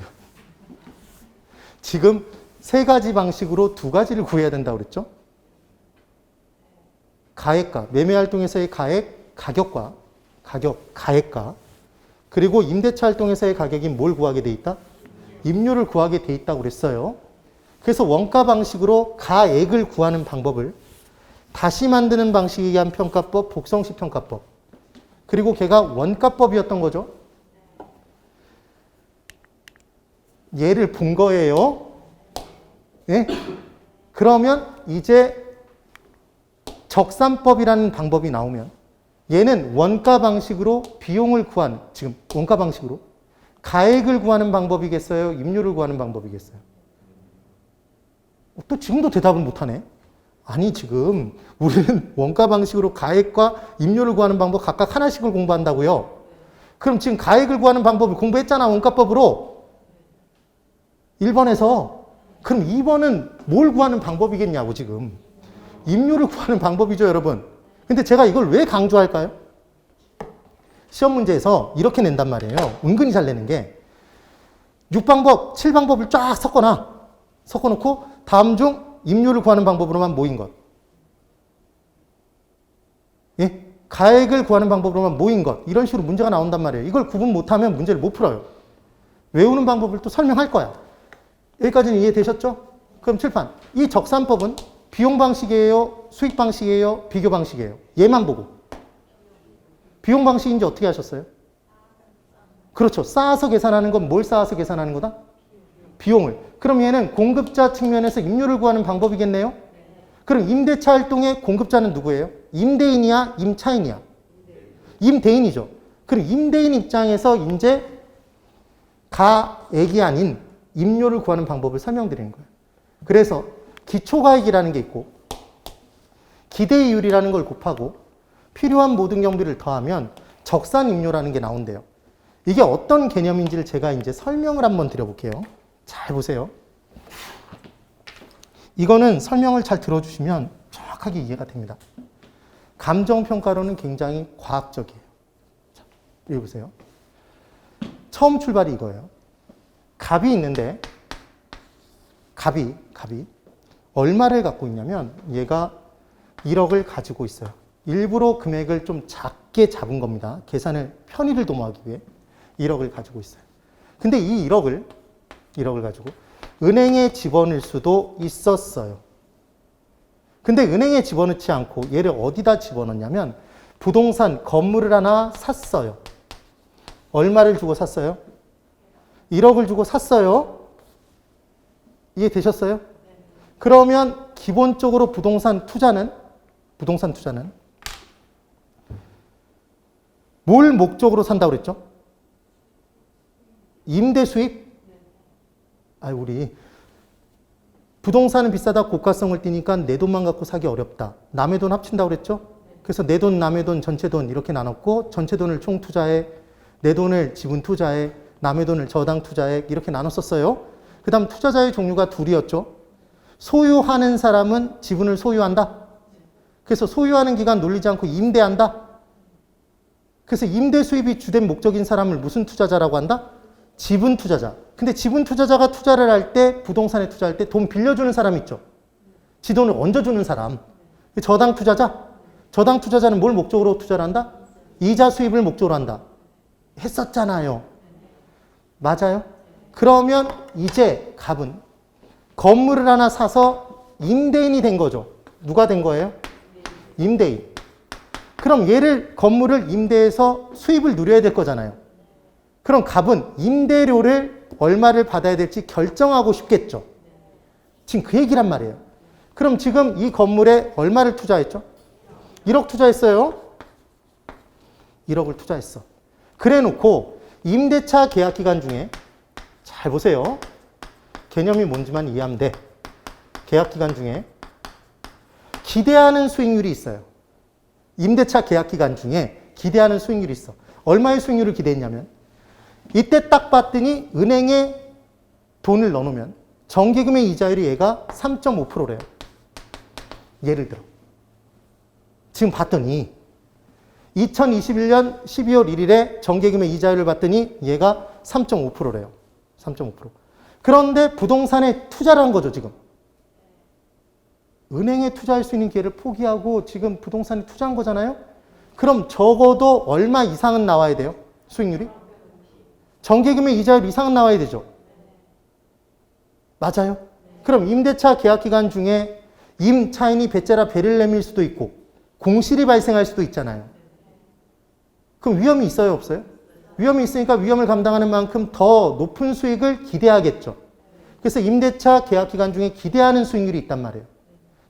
지금 세 가지 방식으로 두 가지를 구해야 된다고 그랬죠? 가액과, 매매활동에서의 가액, 가격과, 가액과, 그리고 임대차 활동에서의 가격이 뭘 구하게 돼 있다? 임료를 구하게 돼 있다고 그랬어요. 그래서 원가 방식으로 가액을 구하는 방법을 다시 만드는 방식에 의한 평가법, 복성식 평가법. 그리고 걔가 원가법이었던 거죠. 얘를 본 거예요. 네? 그러면 이제 적산법이라는 방법이 나오면 얘는 원가 방식으로 비용을 구하는, 지금 원가 방식으로 가액을 구하는 방법이겠어요? 임료를 구하는 방법이겠어요? 또 지금도 대답을 못하네. 아니 지금 우리는 원가 방식으로 가액과 임료를 구하는 방법 각각 하나씩을 공부한다고요. 그럼 지금 가액을 구하는 방법을 공부했잖아. 원가법으로. 1번에서. 그럼 2번은 뭘 구하는 방법이겠냐고 지금. 임료를 구하는 방법이죠 여러분. 근데 제가 이걸 왜 강조할까요? 시험 문제에서 이렇게 낸단 말이에요. 은근히 잘 내는 게 6방법, 7방법을 쫙 섞어놓고 다음 중 임료를 구하는 방법으로만 모인 것. 예? 가액을 구하는 방법으로만 모인 것. 이런 식으로 문제가 나온단 말이에요. 이걸 구분 못하면 문제를 못 풀어요. 외우는 방법을 또 설명할 거야. 여기까지는 이해되셨죠? 그럼 칠판. 이 적산법은 비용 방식이에요? 수익 방식이에요? 비교 방식이에요? 얘만 보고. 비용 방식인지 어떻게 하셨어요? 그렇죠. 쌓아서 계산하는 건 뭘 쌓아서 계산하는 거다? 비용을. 그럼 얘는 공급자 측면에서 임료를 구하는 방법이겠네요? 그럼 임대차 활동의 공급자는 누구예요? 임대인이야? 임차인이야? 임대인이죠. 그럼 임대인 입장에서 이제 가액이 아닌 임료를 구하는 방법을 설명드리는 거예요. 그래서 기초가액이라는 게 있고 기대이율이라는 걸 곱하고 필요한 모든 경비를 더하면 적산임료라는 게 나온대요. 이게 어떤 개념인지를 제가 이제 설명을 한번 드려볼게요. 잘 보세요. 이거는 설명을 잘 들어주시면 정확하게 이해가 됩니다. 감정평가로는 굉장히 과학적이에요. 자, 여기 보세요. 처음 출발이 이거예요. 값이 있는데 값이 얼마를 갖고 있냐면 얘가 1억을 가지고 있어요. 일부러 금액을 좀 작게 잡은 겁니다. 계산을 편의를 도모하기 위해 1억을 가지고 있어요. 근데 이 1억을 가지고 은행에 집어넣을 수도 있었어요. 근데 은행에 집어넣지 않고 얘를 어디다 집어넣냐면 부동산 건물을 하나 샀어요. 얼마를 주고 샀어요? 1억을 주고 샀어요. 이해되셨어요? 그러면 기본적으로 부동산 투자는 뭘 목적으로 산다고 그랬죠? 임대 수입? 우리 부동산은 비싸다 고가성을 띠니까 내 돈만 갖고 사기 어렵다. 남의 돈 합친다고 그랬죠? 그래서 내 돈, 남의 돈, 전체 돈 이렇게 나눴고 전체 돈을 총 투자해, 내 돈을 지분 투자해, 남의 돈을 저당 투자해 이렇게 나눴었어요. 그 다음 투자자의 종류가 둘이었죠. 소유하는 사람은 지분을 소유한다. 그래서 소유하는 기간 놀리지 않고 임대한다. 그래서 임대 수입이 주된 목적인 사람을 무슨 투자자라고 한다? 지분 투자자. 근데 지분 투자자가 투자를 할 때, 부동산에 투자할 때 돈 빌려주는 사람 있죠. 지 돈을 얹어주는 사람. 저당 투자자. 저당 투자자는 뭘 목적으로 투자를 한다? 이자 수입을 목적으로 한다. 했었잖아요. 맞아요? 그러면 이제 갑은 건물을 하나 사서 임대인이 된 거죠. 누가 된 거예요? 임대인. 그럼 얘를 건물을 임대해서 수입을 누려야 될 거잖아요. 그럼 갑은 임대료를 얼마를 받아야 될지 결정하고 싶겠죠. 지금 그 얘기란 말이에요. 그럼 지금 이 건물에 얼마를 투자했죠? 1억 투자했어요. 1억을 투자했어. 그래 놓고 임대차 계약 기간 중에 잘 보세요. 개념이 뭔지만 이해하면 돼. 계약 기간 중에 기대하는 수익률이 있어요. 임대차 계약 기간 중에 기대하는 수익률이 있어. 얼마의 수익률을 기대했냐면 이때 딱 봤더니 은행에 돈을 넣어놓으면 정기금의 이자율이 얘가 3.5%래요. 예를 들어. 지금 봤더니 2021년 12월 1일에 정기금의 이자율을 봤더니 얘가 3.5%래요. 3.5%. 그런데 부동산에 투자를 한 거죠, 지금. 은행에 투자할 수 있는 기회를 포기하고 지금 부동산에 투자한 거잖아요? 그럼 적어도 얼마 이상은 나와야 돼요? 수익률이? 정기금의 이자율 이상은 나와야 되죠? 맞아요? 그럼 임대차 계약 기간 중에 임차인이 배째라 배를 내밀 수도 있고 공실이 발생할 수도 있잖아요. 그럼 위험이 있어요, 없어요? 위험이 있으니까 위험을 감당하는 만큼 더 높은 수익을 기대하겠죠. 그래서 임대차 계약 기간 중에 기대하는 수익률이 있단 말이에요.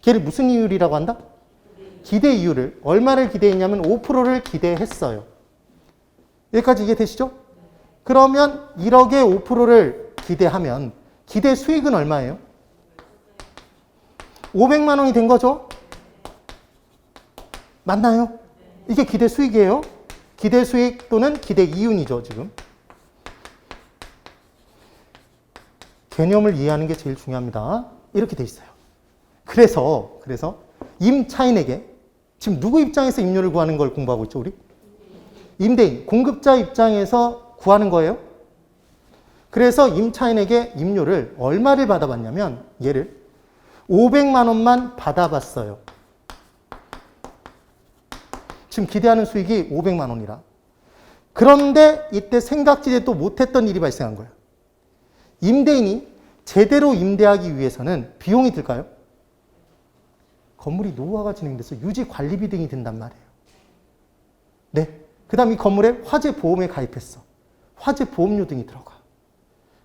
걔를 무슨 이율이라고 한다? 기대 이율을. 얼마를 기대했냐면 5%를 기대했어요. 여기까지 이해되시죠? 그러면 1억에 5%를 기대하면 기대 수익은 얼마예요? 500만 원이 된 거죠? 맞나요? 이게 기대 수익이에요. 기대 수익 또는 기대 이윤이죠, 지금. 개념을 이해하는 게 제일 중요합니다. 이렇게 돼 있어요. 그래서 임차인에게 지금 누구 입장에서 임료를 구하는 걸 공부하고 있죠, 우리? 임대인, 공급자 입장에서 구하는 거예요. 그래서 임차인에게 임료를 얼마를 받아봤냐면 얘를 500만 원만 받아봤어요. 지금 기대하는 수익이 500만 원이라. 그런데 이때 생각지도 못했던 일이 발생한 거예요. 임대인이 제대로 임대하기 위해서는 비용이 들까요? 건물이 노후화가 진행돼서 유지 관리비 등이 든단 말이에요. 네. 그 다음 이 건물에 화재 보험에 가입했어. 화재 보험료 등이 들어가.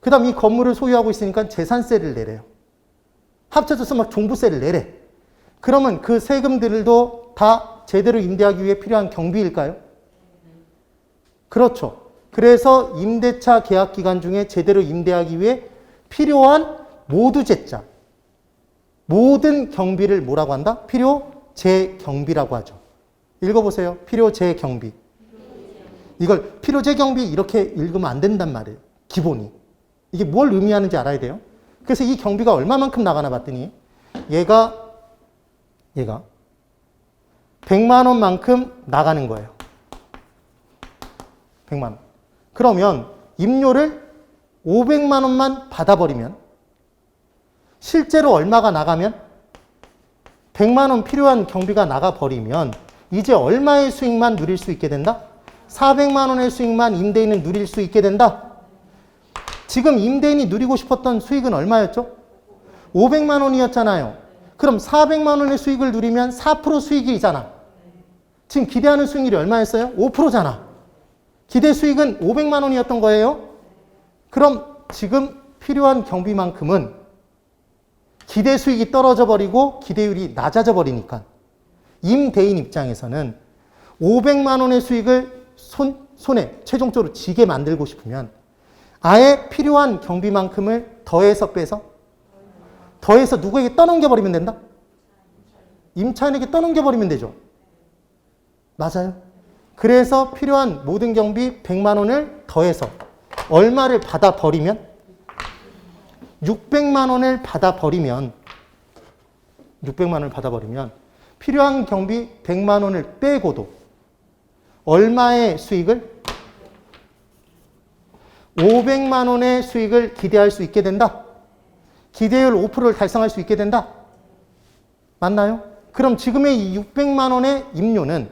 그 다음 이 건물을 소유하고 있으니까 재산세를 내래요. 합쳐져서 막 종부세를 내래. 그러면 그 세금들도 다 제대로 임대하기 위해 필요한 경비일까요? 그렇죠. 그래서 임대차 계약 기간 중에 제대로 임대하기 위해 필요한 모두제자, 모든 경비를 뭐라고 한다? 필요재경비라고 하죠. 읽어보세요. 필요재경비. 이걸 필요재경비 이렇게 읽으면 안 된단 말이에요. 기본이. 이게 뭘 의미하는지 알아야 돼요. 그래서 이 경비가 얼마만큼 나가나 봤더니 얘가 100만 원만큼 나가는 거예요. 100만 원. 그러면 임료를 500만 원만 받아버리면 실제로 얼마가 나가면 100만 원 필요한 경비가 나가버리면 이제 얼마의 수익만 누릴 수 있게 된다? 400만 원의 수익만 임대인은 누릴 수 있게 된다? 지금 임대인이 누리고 싶었던 수익은 얼마였죠? 500만 원이었잖아요. 그럼 400만 원의 수익을 누리면 4% 수익이잖아. 지금 기대하는 수익률이 얼마였어요? 5%잖아. 기대 수익은 500만 원이었던 거예요. 그럼 지금 필요한 경비만큼은 기대 수익이 떨어져 버리고 기대율이 낮아져 버리니까 임대인 입장에서는 500만 원의 수익을 손에 최종적으로 지게 만들고 싶으면 아예 필요한 경비만큼을 더해서 빼서 누구에게 떠넘겨버리면 된다? 임차인에게 떠넘겨버리면 되죠. 맞아요. 그래서 필요한 모든 경비 100만 원을 더해서 얼마를 받아버리면 600만 원을 받아버리면 필요한 경비 100만 원을 빼고도 얼마의 수익을? 500만 원의 수익을 기대할 수 있게 된다. 기대율 5%를 달성할 수 있게 된다. 맞나요? 그럼 지금의 이 600만 원의 임료는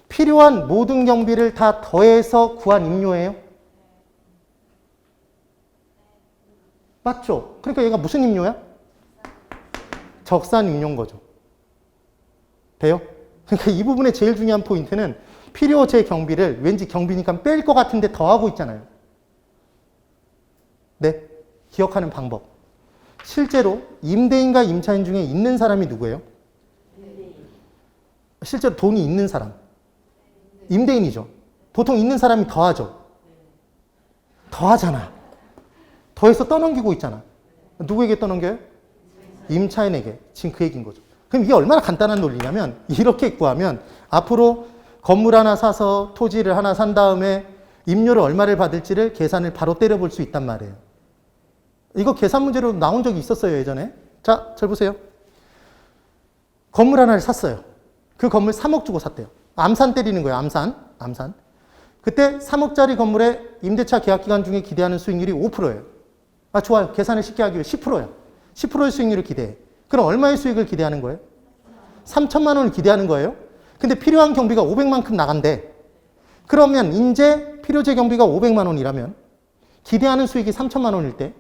필요한 모든 경비를 다 더해서 구한 임료예요. 맞죠? 그러니까 얘가 무슨 임료야? 적산 임료인 거죠. 돼요? 그러니까 이 부분의 제일 중요한 포인트는 필요재 경비를 왠지 경비니까 뺄 것 같은데 더하고 있잖아요. 네, 기억하는 방법. 실제로 임대인과 임차인 중에 있는 사람이 누구예요? 실제로 돈이 있는 사람. 임대인이죠. 보통 있는 사람이 더하죠. 더하잖아. 더해서 떠넘기고 있잖아. 누구에게 떠넘겨요? 임차인에게. 지금 그 얘기인 거죠. 그럼 이게 얼마나 간단한 논리냐면 이렇게 구하면 앞으로 건물 하나 사서 토지를 하나 산 다음에 임료를 얼마를 받을지를 계산을 바로 때려볼 수 있단 말이에요. 이거 계산 문제로 나온 적이 있었어요, 예전에. 자, 잘 보세요. 건물 하나를 샀어요. 그 건물 3억 주고 샀대요. 암산 때리는 거예요, 암산. 그때 3억짜리 건물에 임대차 계약 기간 중에 기대하는 수익률이 5%예요. 아, 좋아요. 계산을 쉽게 하기 위해 10%야. 10%의 수익률을 기대해. 그럼 얼마의 수익을 기대하는 거예요? 3천만 원을 기대하는 거예요. 근데 필요한 경비가 500만큼 나간대. 그러면 이제 필요재 경비가 500만 원이라면 기대하는 수익이 3천만 원일 때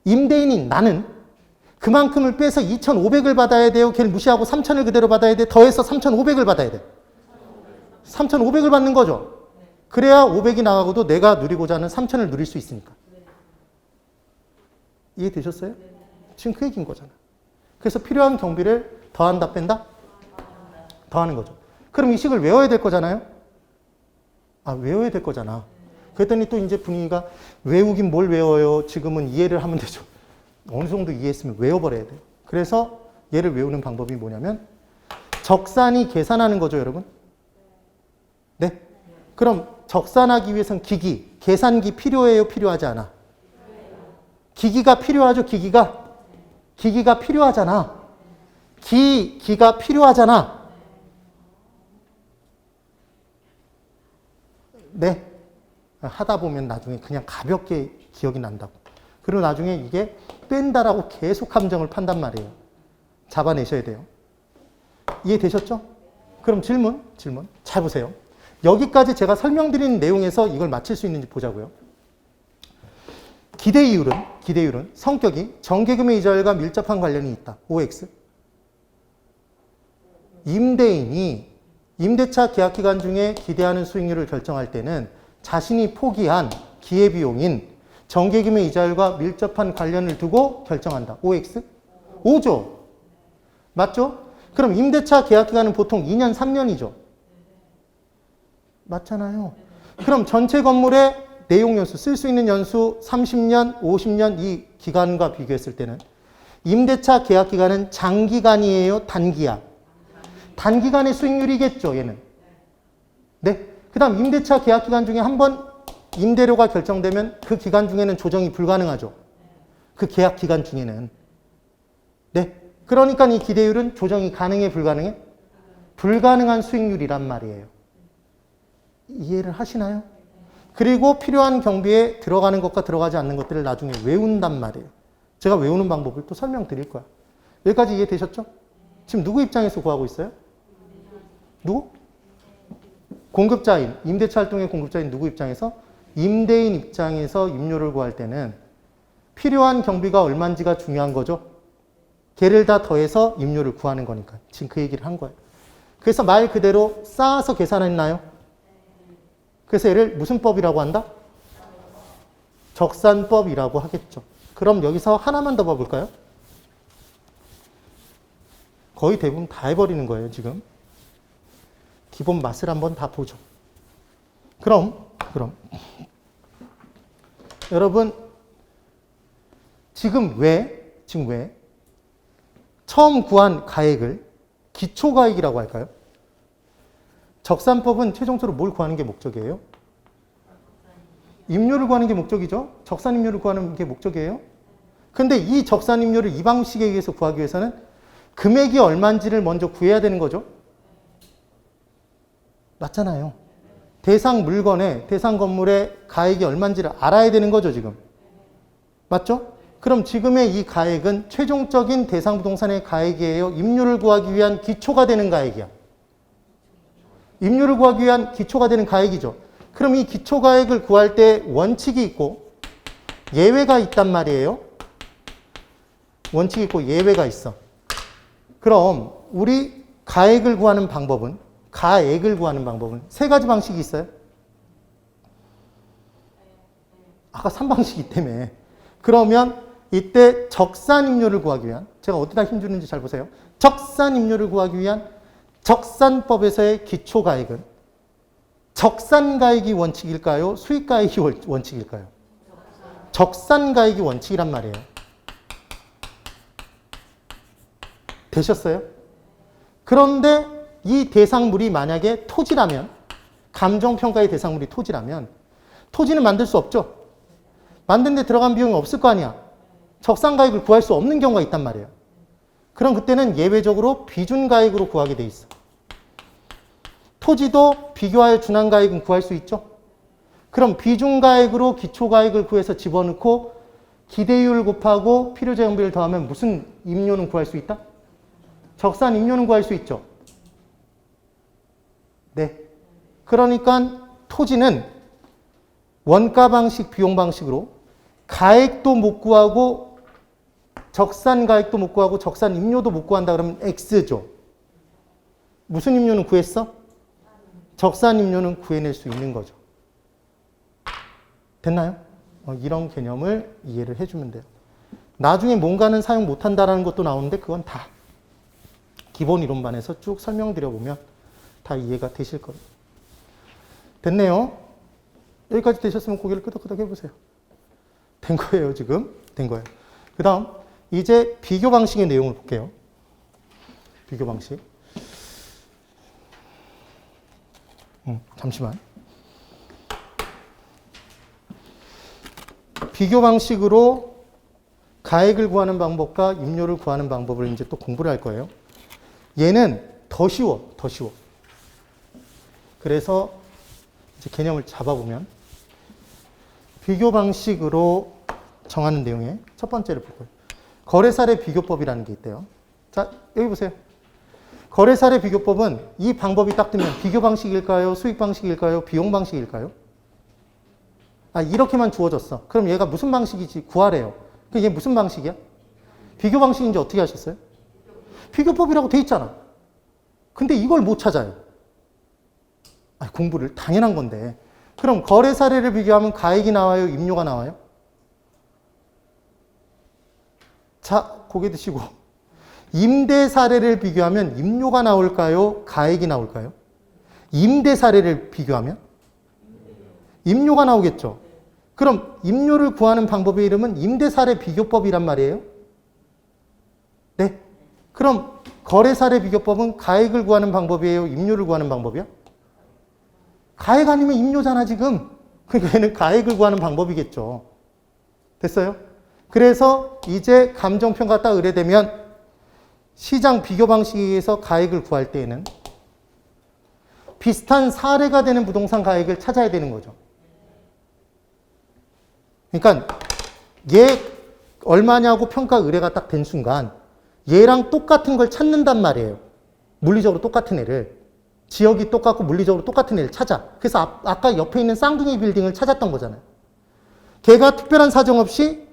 임대인인 나는 그만큼을 빼서 2,500을 받아야 돼요. 걔를 무시하고 3,000을 그대로 받아야 돼. 더해서 3,500을 받아야 돼. 3,500을 받는 거죠. 그래야 500이 나가고도 내가 누리고자 하는 3,000을 누릴 수 있으니까. 이해되셨어요? 지금 그 얘기인 거잖아. 그래서 필요한 경비를 더한다, 뺀다? 더하는 거죠. 그럼 이 식을 외워야 될 거잖아요? 아, 외워야 될 거잖아. 그랬더니 또 이제 분위기가 외우긴 뭘 외워요? 지금은 이해를 하면 되죠. 어느 정도 이해했으면 외워버려야 돼요. 그래서 얘를 외우는 방법이 뭐냐면 적산이 계산하는 거죠, 여러분? 네? 그럼 적산하기 위해서는 기기, 계산기 필요해요, 필요하지 않아? 기기가 필요하죠, 기기가? 기기가 필요하잖아. 기가 필요하잖아. 네. 하다 보면 나중에 그냥 가볍게 기억이 난다고. 그리고 나중에 이게 뺀다라고 계속 함정을 판단 말이에요. 잡아내셔야 돼요. 이해되셨죠? 그럼 질문. 잘 보세요. 여기까지 제가 설명드린 내용에서 이걸 맞힐 수 있는지 보자고요. 기대이율은 성격이 정기금의 이자율과 밀접한 관련이 있다. OX. 임대인이 임대차 계약 기간 중에 기대하는 수익률을 결정할 때는 자신이 포기한 기회비용인 정기금의 이자율과 밀접한 관련을 두고 결정한다. OX? O죠. 맞죠? 그럼 임대차 계약 기간은 보통 2년, 3년이죠. 맞잖아요. 그럼 전체 건물의 내용 연수, 쓸 수 있는 연수 30년, 50년 이 기간과 비교했을 때는 임대차 계약 기간은 장기간이에요, 단기야? 단기간의 수익률이겠죠, 얘는. 네. 그 다음 임대차 계약 기간 중에 한 번 임대료가 결정되면 그 기간 중에는 조정이 불가능하죠. 그 계약 기간 중에는. 네. 그러니까 이 기대율은 조정이 가능해, 불가능해? 불가능한 수익률이란 말이에요. 이해를 하시나요? 그리고 필요한 경비에 들어가는 것과 들어가지 않는 것들을 나중에 외운단 말이에요. 제가 외우는 방법을 또 설명드릴 거야. 여기까지 이해되셨죠? 지금 누구 입장에서 구하고 있어요? 누구? 공급자인, 임대차 활동의 공급자인 누구 입장에서? 임대인 입장에서 임료를 구할 때는 필요한 경비가 얼마인지가 중요한 거죠. 걔를 다 더해서 임료를 구하는 거니까. 지금 그 얘기를 한 거예요. 그래서 말 그대로 쌓아서 계산했나요? 그래서 얘를 무슨 법이라고 한다? 적산법이라고 하겠죠. 그럼 여기서 하나만 더 봐볼까요? 거의 대부분 다 해버리는 거예요, 지금. 기본 맛을 한번 다 보죠. 그럼 여러분 지금 왜 처음 구한 가액을 기초가액이라고 할까요? 적산법은 최종적으로 뭘 구하는 게 목적이에요? 임료를 구하는 게 목적이죠. 적산임료를 구하는 게 목적이에요. 근데 이 적산임료를 이 방식에 의해서 구하기 위해서는 금액이 얼마인지를 먼저 구해야 되는 거죠. 맞잖아요. 대상 물건의, 대상 건물의 가액이 얼마인지를 알아야 되는 거죠, 지금. 맞죠? 그럼 지금의 이 가액은 최종적인 대상 부동산의 가액이에요. 임료를 구하기 위한 기초가 되는 가액이야. 임료를 구하기 위한 기초가 되는 가액이죠. 그럼 이 기초가액을 구할 때 원칙이 있고 예외가 있단 말이에요. 원칙이 있고 예외가 있어. 그럼 우리 가액을 구하는 방법은 세 가지 방식이 있어요. 아까 3방식이 때문에. 그러면 이때 적산임료를 구하기 위한, 제가 어디다 힘주는지 잘 보세요. 적산임료를 구하기 위한 적산법에서의 기초가액은 적산가액이 원칙일까요? 수익가액이 원칙일까요? 적산가액이 원칙이란 말이에요. 되셨어요? 그런데 이 대상물이 만약에 토지라면, 감정평가의 대상물이 토지라면 토지는 만들 수 없죠. 만드는 데 들어간 비용이 없을 거 아니야. 적산가액을 구할 수 없는 경우가 있단 말이에요. 그럼 그때는 예외적으로 비준가액으로 구하게 돼 있어. 토지도 비교하여 준항가액은 구할 수 있죠. 그럼 비준가액으로 기초가액을 구해서 집어넣고 기대율 곱하고 필요재원비를 더하면 무슨 임료는 구할 수 있다? 적산 임료는 구할 수 있죠. 네. 그러니까 토지는 원가 방식, 비용 방식으로 가액도 못 구하고 적산 가액도 못 구하고 적산 임료도 못 구한다 그러면 X죠. 무슨 임료는 구했어? 적산 임료는 구해낼 수 있는 거죠. 됐나요? 이런 개념을 이해를 해주면 돼요. 나중에 뭔가는 사용 못한다라는 것도 나오는데 그건 다 기본 이론반에서 쭉 설명드려보면 다 이해가 되실 거예요. 됐네요. 여기까지 되셨으면 고개를 끄덕끄덕 해보세요. 된 거예요, 지금. 된 거예요. 그 다음, 이제 비교 방식의 내용을 볼게요. 비교 방식. 잠시만. 비교 방식으로 가액을 구하는 방법과 임료를 구하는 방법을 이제 또 공부를 할 거예요. 얘는 더 쉬워, 더 쉬워. 그래서 이제 개념을 잡아보면 비교 방식으로 정하는 내용의 첫 번째를 볼 거예요. 거래사례 비교법이라는 게 있대요. 자, 여기 보세요. 거래사례 비교법은 이 방법이 딱 뜨면 비교 방식일까요? 수익 방식일까요? 비용 방식일까요? 이렇게만 주어졌어. 그럼 얘가 무슨 방식이지? 구하래요. 그럼 얘 무슨 방식이야? 비교 방식인지 어떻게 하셨어요? 비교법이라고 돼 있잖아. 근데 이걸 못 찾아요. 공부를 당연한 건데. 그럼 거래 사례를 비교하면 가액이 나와요? 임료가 나와요? 자, 고개 드시고. 임대 사례를 비교하면 임료가 나올까요? 가액이 나올까요? 임대 사례를 비교하면? 임료가 나오겠죠. 그럼 임료를 구하는 방법의 이름은 임대 사례 비교법이란 말이에요. 네. 그럼 거래 사례 비교법은 가액을 구하는 방법이에요? 임료를 구하는 방법이야? 가액 아니면 임료잖아, 지금. 그러니까 얘는 가액을 구하는 방법이겠죠. 됐어요? 그래서 이제 감정평가 딱 의뢰되면 시장 비교 방식에서 가액을 구할 때에는 비슷한 사례가 되는 부동산 가액을 찾아야 되는 거죠. 그러니까 얘 얼마냐고 평가 의뢰가 딱 된 순간 얘랑 똑같은 걸 찾는단 말이에요. 물리적으로 똑같은 애를. 지역이 똑같고 물리적으로 똑같은 애를 찾아. 그래서 아까 옆에 있는 쌍둥이 빌딩을 찾았던 거잖아요. 걔가 특별한 사정 없이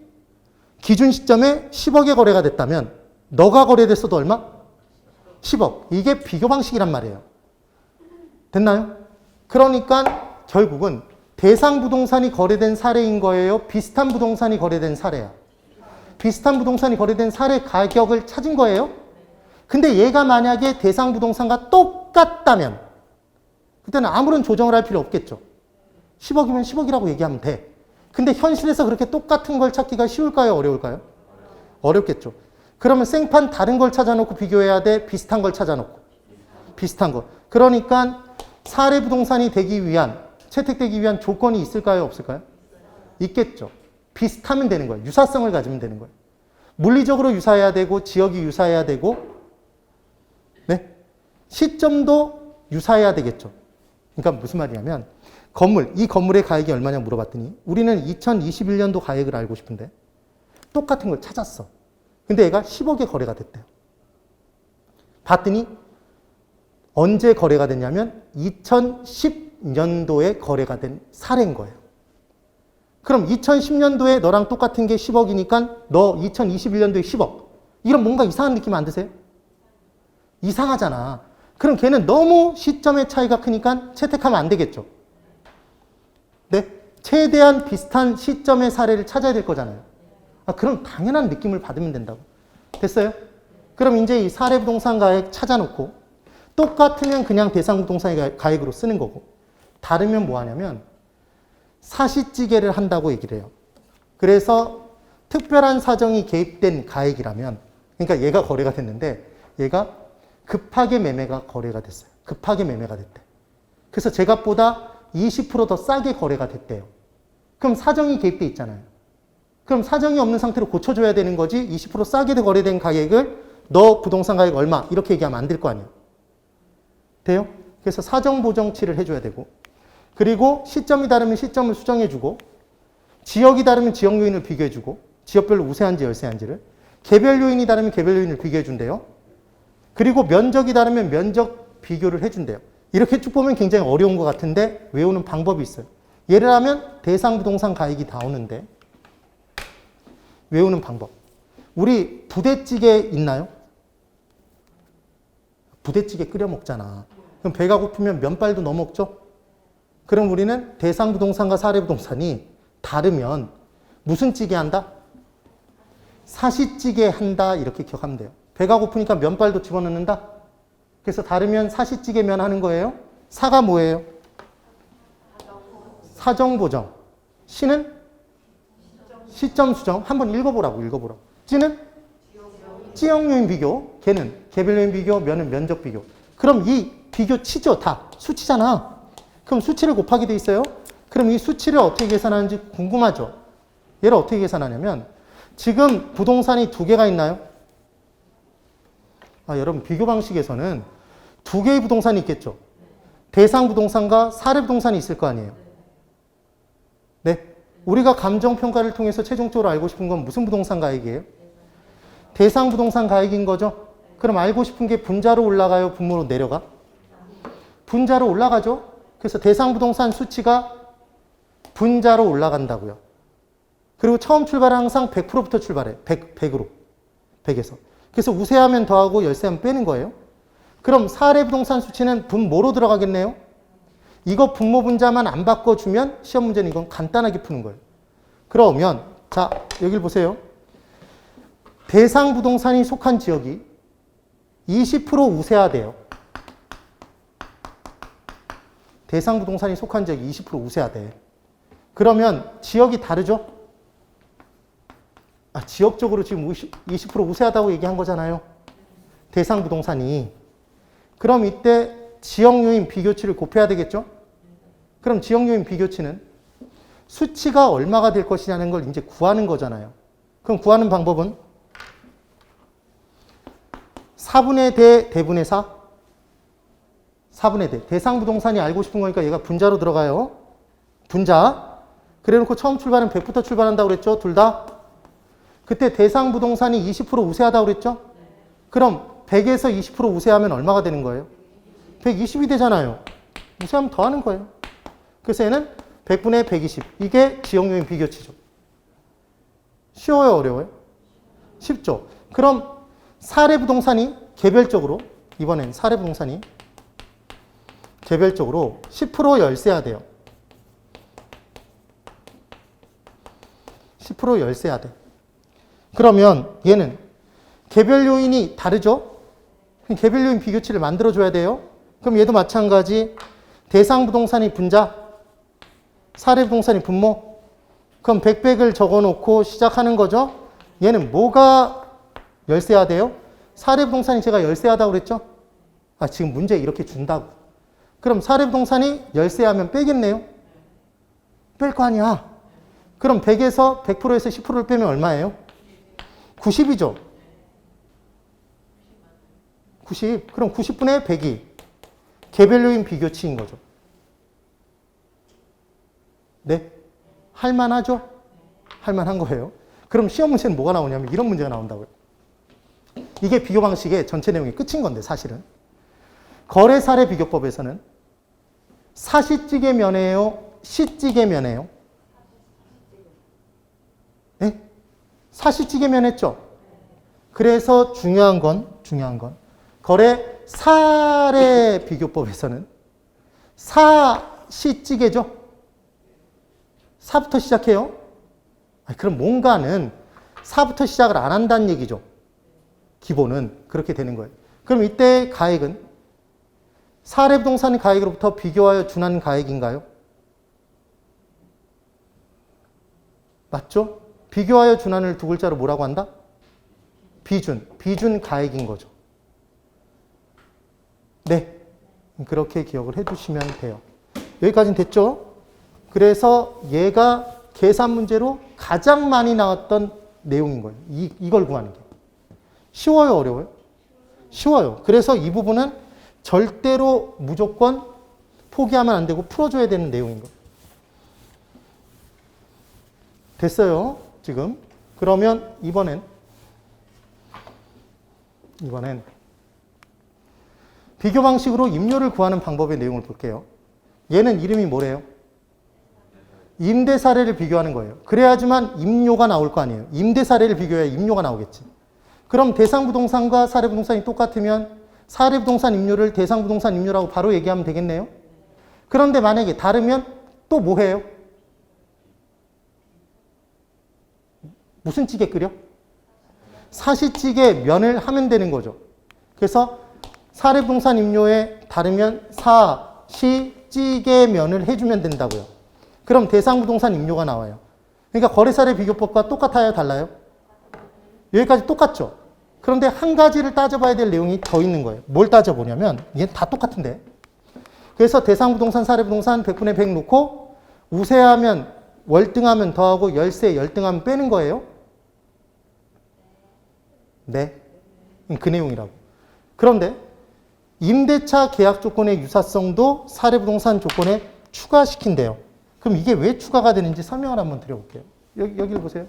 기준 시점에 10억의 거래가 됐다면 너가 거래됐어도 얼마? 10억. 이게 비교 방식이란 말이에요. 됐나요? 그러니까 결국은 대상 부동산이 거래된 사례인 거예요? 비슷한 부동산이 거래된 사례야? 비슷한 부동산이 거래된 사례 가격을 찾은 거예요? 근데 얘가 만약에 대상 부동산과 똑같다면 그때는 아무런 조정을 할 필요 없겠죠. 10억이면 10억이라고 얘기하면 돼. 근데 현실에서 그렇게 똑같은 걸 찾기가 쉬울까요? 어려울까요? 어렵겠죠. 그러면 생판 다른 걸 찾아놓고 비교해야 돼? 비슷한 걸 찾아놓고? 비슷한 거. 그러니까 사례 부동산이 되기 위한, 채택되기 위한 조건이 있을까요? 없을까요? 있겠죠. 비슷하면 되는 거예요. 유사성을 가지면 되는 거예요. 물리적으로 유사해야 되고 지역이 유사해야 되고 네? 시점도 유사해야 되겠죠. 그러니까 무슨 말이냐면 이 건물의 가액이 얼마냐 물어봤더니 우리는 2021년도 가액을 알고 싶은데 똑같은 걸 찾았어. 근데 얘가 10억에 거래가 됐대요. 봤더니 언제 거래가 됐냐면 2010년도에 거래가 된 사례인 거예요. 그럼 2010년도에 너랑 똑같은 게 10억이니까 너 2021년도에 10억. 이런 뭔가 이상한 느낌 안 드세요? 이상하잖아. 그럼 걔는 너무 시점의 차이가 크니까 채택하면 안 되겠죠. 네? 최대한 비슷한 시점의 사례를 찾아야 될 거잖아요. 그럼 당연한 느낌을 받으면 된다고. 됐어요? 그럼 이제 이 사례 부동산 가액 찾아놓고 똑같으면 그냥 대상 부동산 가액으로 쓰는 거고 다르면 뭐 하냐면 사시찌개를 한다고 얘기를 해요. 그래서 특별한 사정이 개입된 가액이라면, 그러니까 얘가 거래가 됐는데 얘가 급하게 매매가 거래가 됐어요. 급하게 매매가 됐대. 그래서 제값보다 20% 더 싸게 거래가 됐대요. 그럼 사정이 개입돼 있잖아요. 그럼 사정이 없는 상태로 고쳐줘야 되는 거지. 20% 싸게 거래된 가격을 너 부동산 가격 얼마 이렇게 얘기하면 안 될 거 아니에요. 돼요? 그래서 사정 보정치를 해줘야 되고, 그리고 시점이 다르면 시점을 수정해주고, 지역이 다르면 지역 요인을 비교해주고, 지역별로 우세한지 열세한지를, 개별 요인이 다르면 개별 요인을 비교해준대요. 그리고 면적이 다르면 면적 비교를 해준대요. 이렇게 쭉 보면 굉장히 어려운 것 같은데 외우는 방법이 있어요. 예를 들면 대상 부동산 가액이 나오는데 외우는 방법. 우리 부대찌개 있나요? 부대찌개 끓여 먹잖아. 그럼 배가 고프면 면발도 넣어 먹죠? 그럼 우리는 대상 부동산과 사례 부동산이 다르면 무슨 찌개 한다? 사시찌개 한다 이렇게 기억하면 돼요. 배가 고프니까 면발도 집어넣는다. 그래서 다르면 사시찌개면 하는 거예요. 사가 뭐예요? 사정보정. 시는? 시점 수정. 한번 읽어보라고. 찌는? 지역요인 비교. 개는 개별요인 비교. 면은 면적 비교. 그럼 이 비교 치죠. 다 수치잖아. 그럼 수치를 곱하게 돼 있어요. 그럼 이 수치를 어떻게 계산하는지 궁금하죠. 얘를 어떻게 계산하냐면 지금 부동산이 두 개가 있나요? 여러분 비교 방식에서는 두 개의 부동산이 있겠죠. 대상 부동산과 사례 부동산이 있을 거 아니에요. 네. 우리가 감정평가를 통해서 최종적으로 알고 싶은 건 무슨 부동산 가액이에요? 대상 부동산 가액인 거죠. 그럼 알고 싶은 게 분자로 올라가요? 분모로 내려가? 분자로 올라가죠. 그래서 대상 부동산 수치가 분자로 올라간다고요. 그리고 처음 출발은 항상 100%부터 출발해. 100으로. 100에서. 그래서 우세하면 더하고 열세하면 빼는 거예요. 그럼 사례 부동산 수치는 분모로 들어가겠네요. 이거 분모 분자만 안 바꿔주면 시험 문제는 이건 간단하게 푸는 거예요. 그러면 자 여기를 보세요. 대상 부동산이 속한 지역이 20% 우세하대요. 대상 부동산이 속한 지역이 20% 우세하대. 그러면 지역이 다르죠? 지역적으로 지금 20% 우세하다고 얘기한 거잖아요. 대상 부동산이. 그럼 이때 지역 요인 비교치를 곱해야 되겠죠? 그럼 지역 요인 비교치는 수치가 얼마가 될 것이냐는 걸 이제 구하는 거잖아요. 그럼 구하는 방법은 4분의 대분의 4? 4분의 대. 대상 부동산이 알고 싶은 거니까 얘가 분자로 들어가요. 분자. 그래 놓고 처음 출발은 100부터 출발한다고 그랬죠? 둘 다. 그때 대상 부동산이 20% 우세하다고 그랬죠? 그럼 100에서 20% 우세하면 얼마가 되는 거예요? 120이 되잖아요. 우세하면 더하는 거예요. 그래서 얘는 100분의 120. 이게 지역요인 비교치죠. 쉬워요? 어려워요? 쉽죠? 그럼 사례 부동산이 개별적으로, 이번엔 사례 부동산이 개별적으로 10% 열세야 돼요. 10% 열세야 돼. 그러면 얘는 개별 요인이 다르죠? 개별 요인 비교치를 만들어줘야 돼요. 그럼 얘도 마찬가지 대상 부동산이 분자, 사례 부동산이 분모. 그럼 100을 적어놓고 시작하는 거죠. 얘는 뭐가 열세야 돼요? 사례 부동산이 제가 열세하다고 그랬죠? 지금 문제 이렇게 준다고. 그럼 사례 부동산이 열세하면 빼겠네요? 뺄 거 아니야. 그럼 100에서 100%에서 10%를 빼면 얼마예요? 90이죠? 90. 그럼 90분의 100이 개별 요인 비교치인 거죠. 네? 할만하죠? 할만한 거예요. 그럼 시험 문제는 뭐가 나오냐면 이런 문제가 나온다고요. 이게 비교 방식의 전체 내용이 끝인 건데 사실은. 거래 사례 비교법에서는 사시찌개 면이에요? 시찌개 면이에요? 네? 사시찌개 면 했죠? 그래서 중요한 건 거래 사례 비교법에서는 사시찌개죠? 사부터 시작해요? 그럼 뭔가는 사부터 시작을 안 한다는 얘기죠. 기본은 그렇게 되는 거예요. 그럼 이때 가액은 사례 부동산 가액으로부터 비교하여 준한 가액인가요? 맞죠? 비교하여 준하는 두 글자로 뭐라고 한다? 비준. 비준 가액인 거죠. 네. 그렇게 기억을 해두시면 돼요. 여기까지는 됐죠? 그래서 얘가 계산 문제로 가장 많이 나왔던 내용인 거예요. 이걸 구하는 게. 쉬워요, 어려워요? 쉬워요. 그래서 이 부분은 절대로 무조건 포기하면 안 되고 풀어줘야 되는 내용인 거예요. 됐어요, 지금. 그러면 이번엔 비교 방식으로 임료를 구하는 방법의 내용을 볼게요. 얘는 이름이 뭐래요? 임대 사례를 비교하는 거예요. 그래야지만 임료가 나올 거 아니에요. 임대 사례를 비교해야 임료가 나오겠지. 그럼 대상 부동산과 사례 부동산이 똑같으면 사례 부동산 임료를 대상 부동산 임료라고 바로 얘기하면 되겠네요. 그런데 만약에 다르면 또 뭐 해요? 무슨 찌개 끓여? 사시찌개 면을 하면 되는 거죠. 그래서 사례 부동산 임료에 다르면 사시찌개 면을 해주면 된다고요. 그럼 대상 부동산 임료가 나와요. 그러니까 거래사례 비교법과 똑같아요, 달라요? 여기까지 똑같죠? 그런데 한 가지를 따져봐야 될 내용이 더 있는 거예요. 뭘 따져보냐면 얘는 다 똑같은데. 그래서 대상 부동산, 사례 부동산 100분의 100 놓고 우세하면 월등하면 더하고 열세, 열등하면 빼는 거예요. 네. 그 내용이라고. 그런데 임대차 계약 조건의 유사성도 사례 부동산 조건에 추가시킨대요. 그럼 이게 왜 추가가 되는지 설명을 한번 드려볼게요. 여기를 보세요.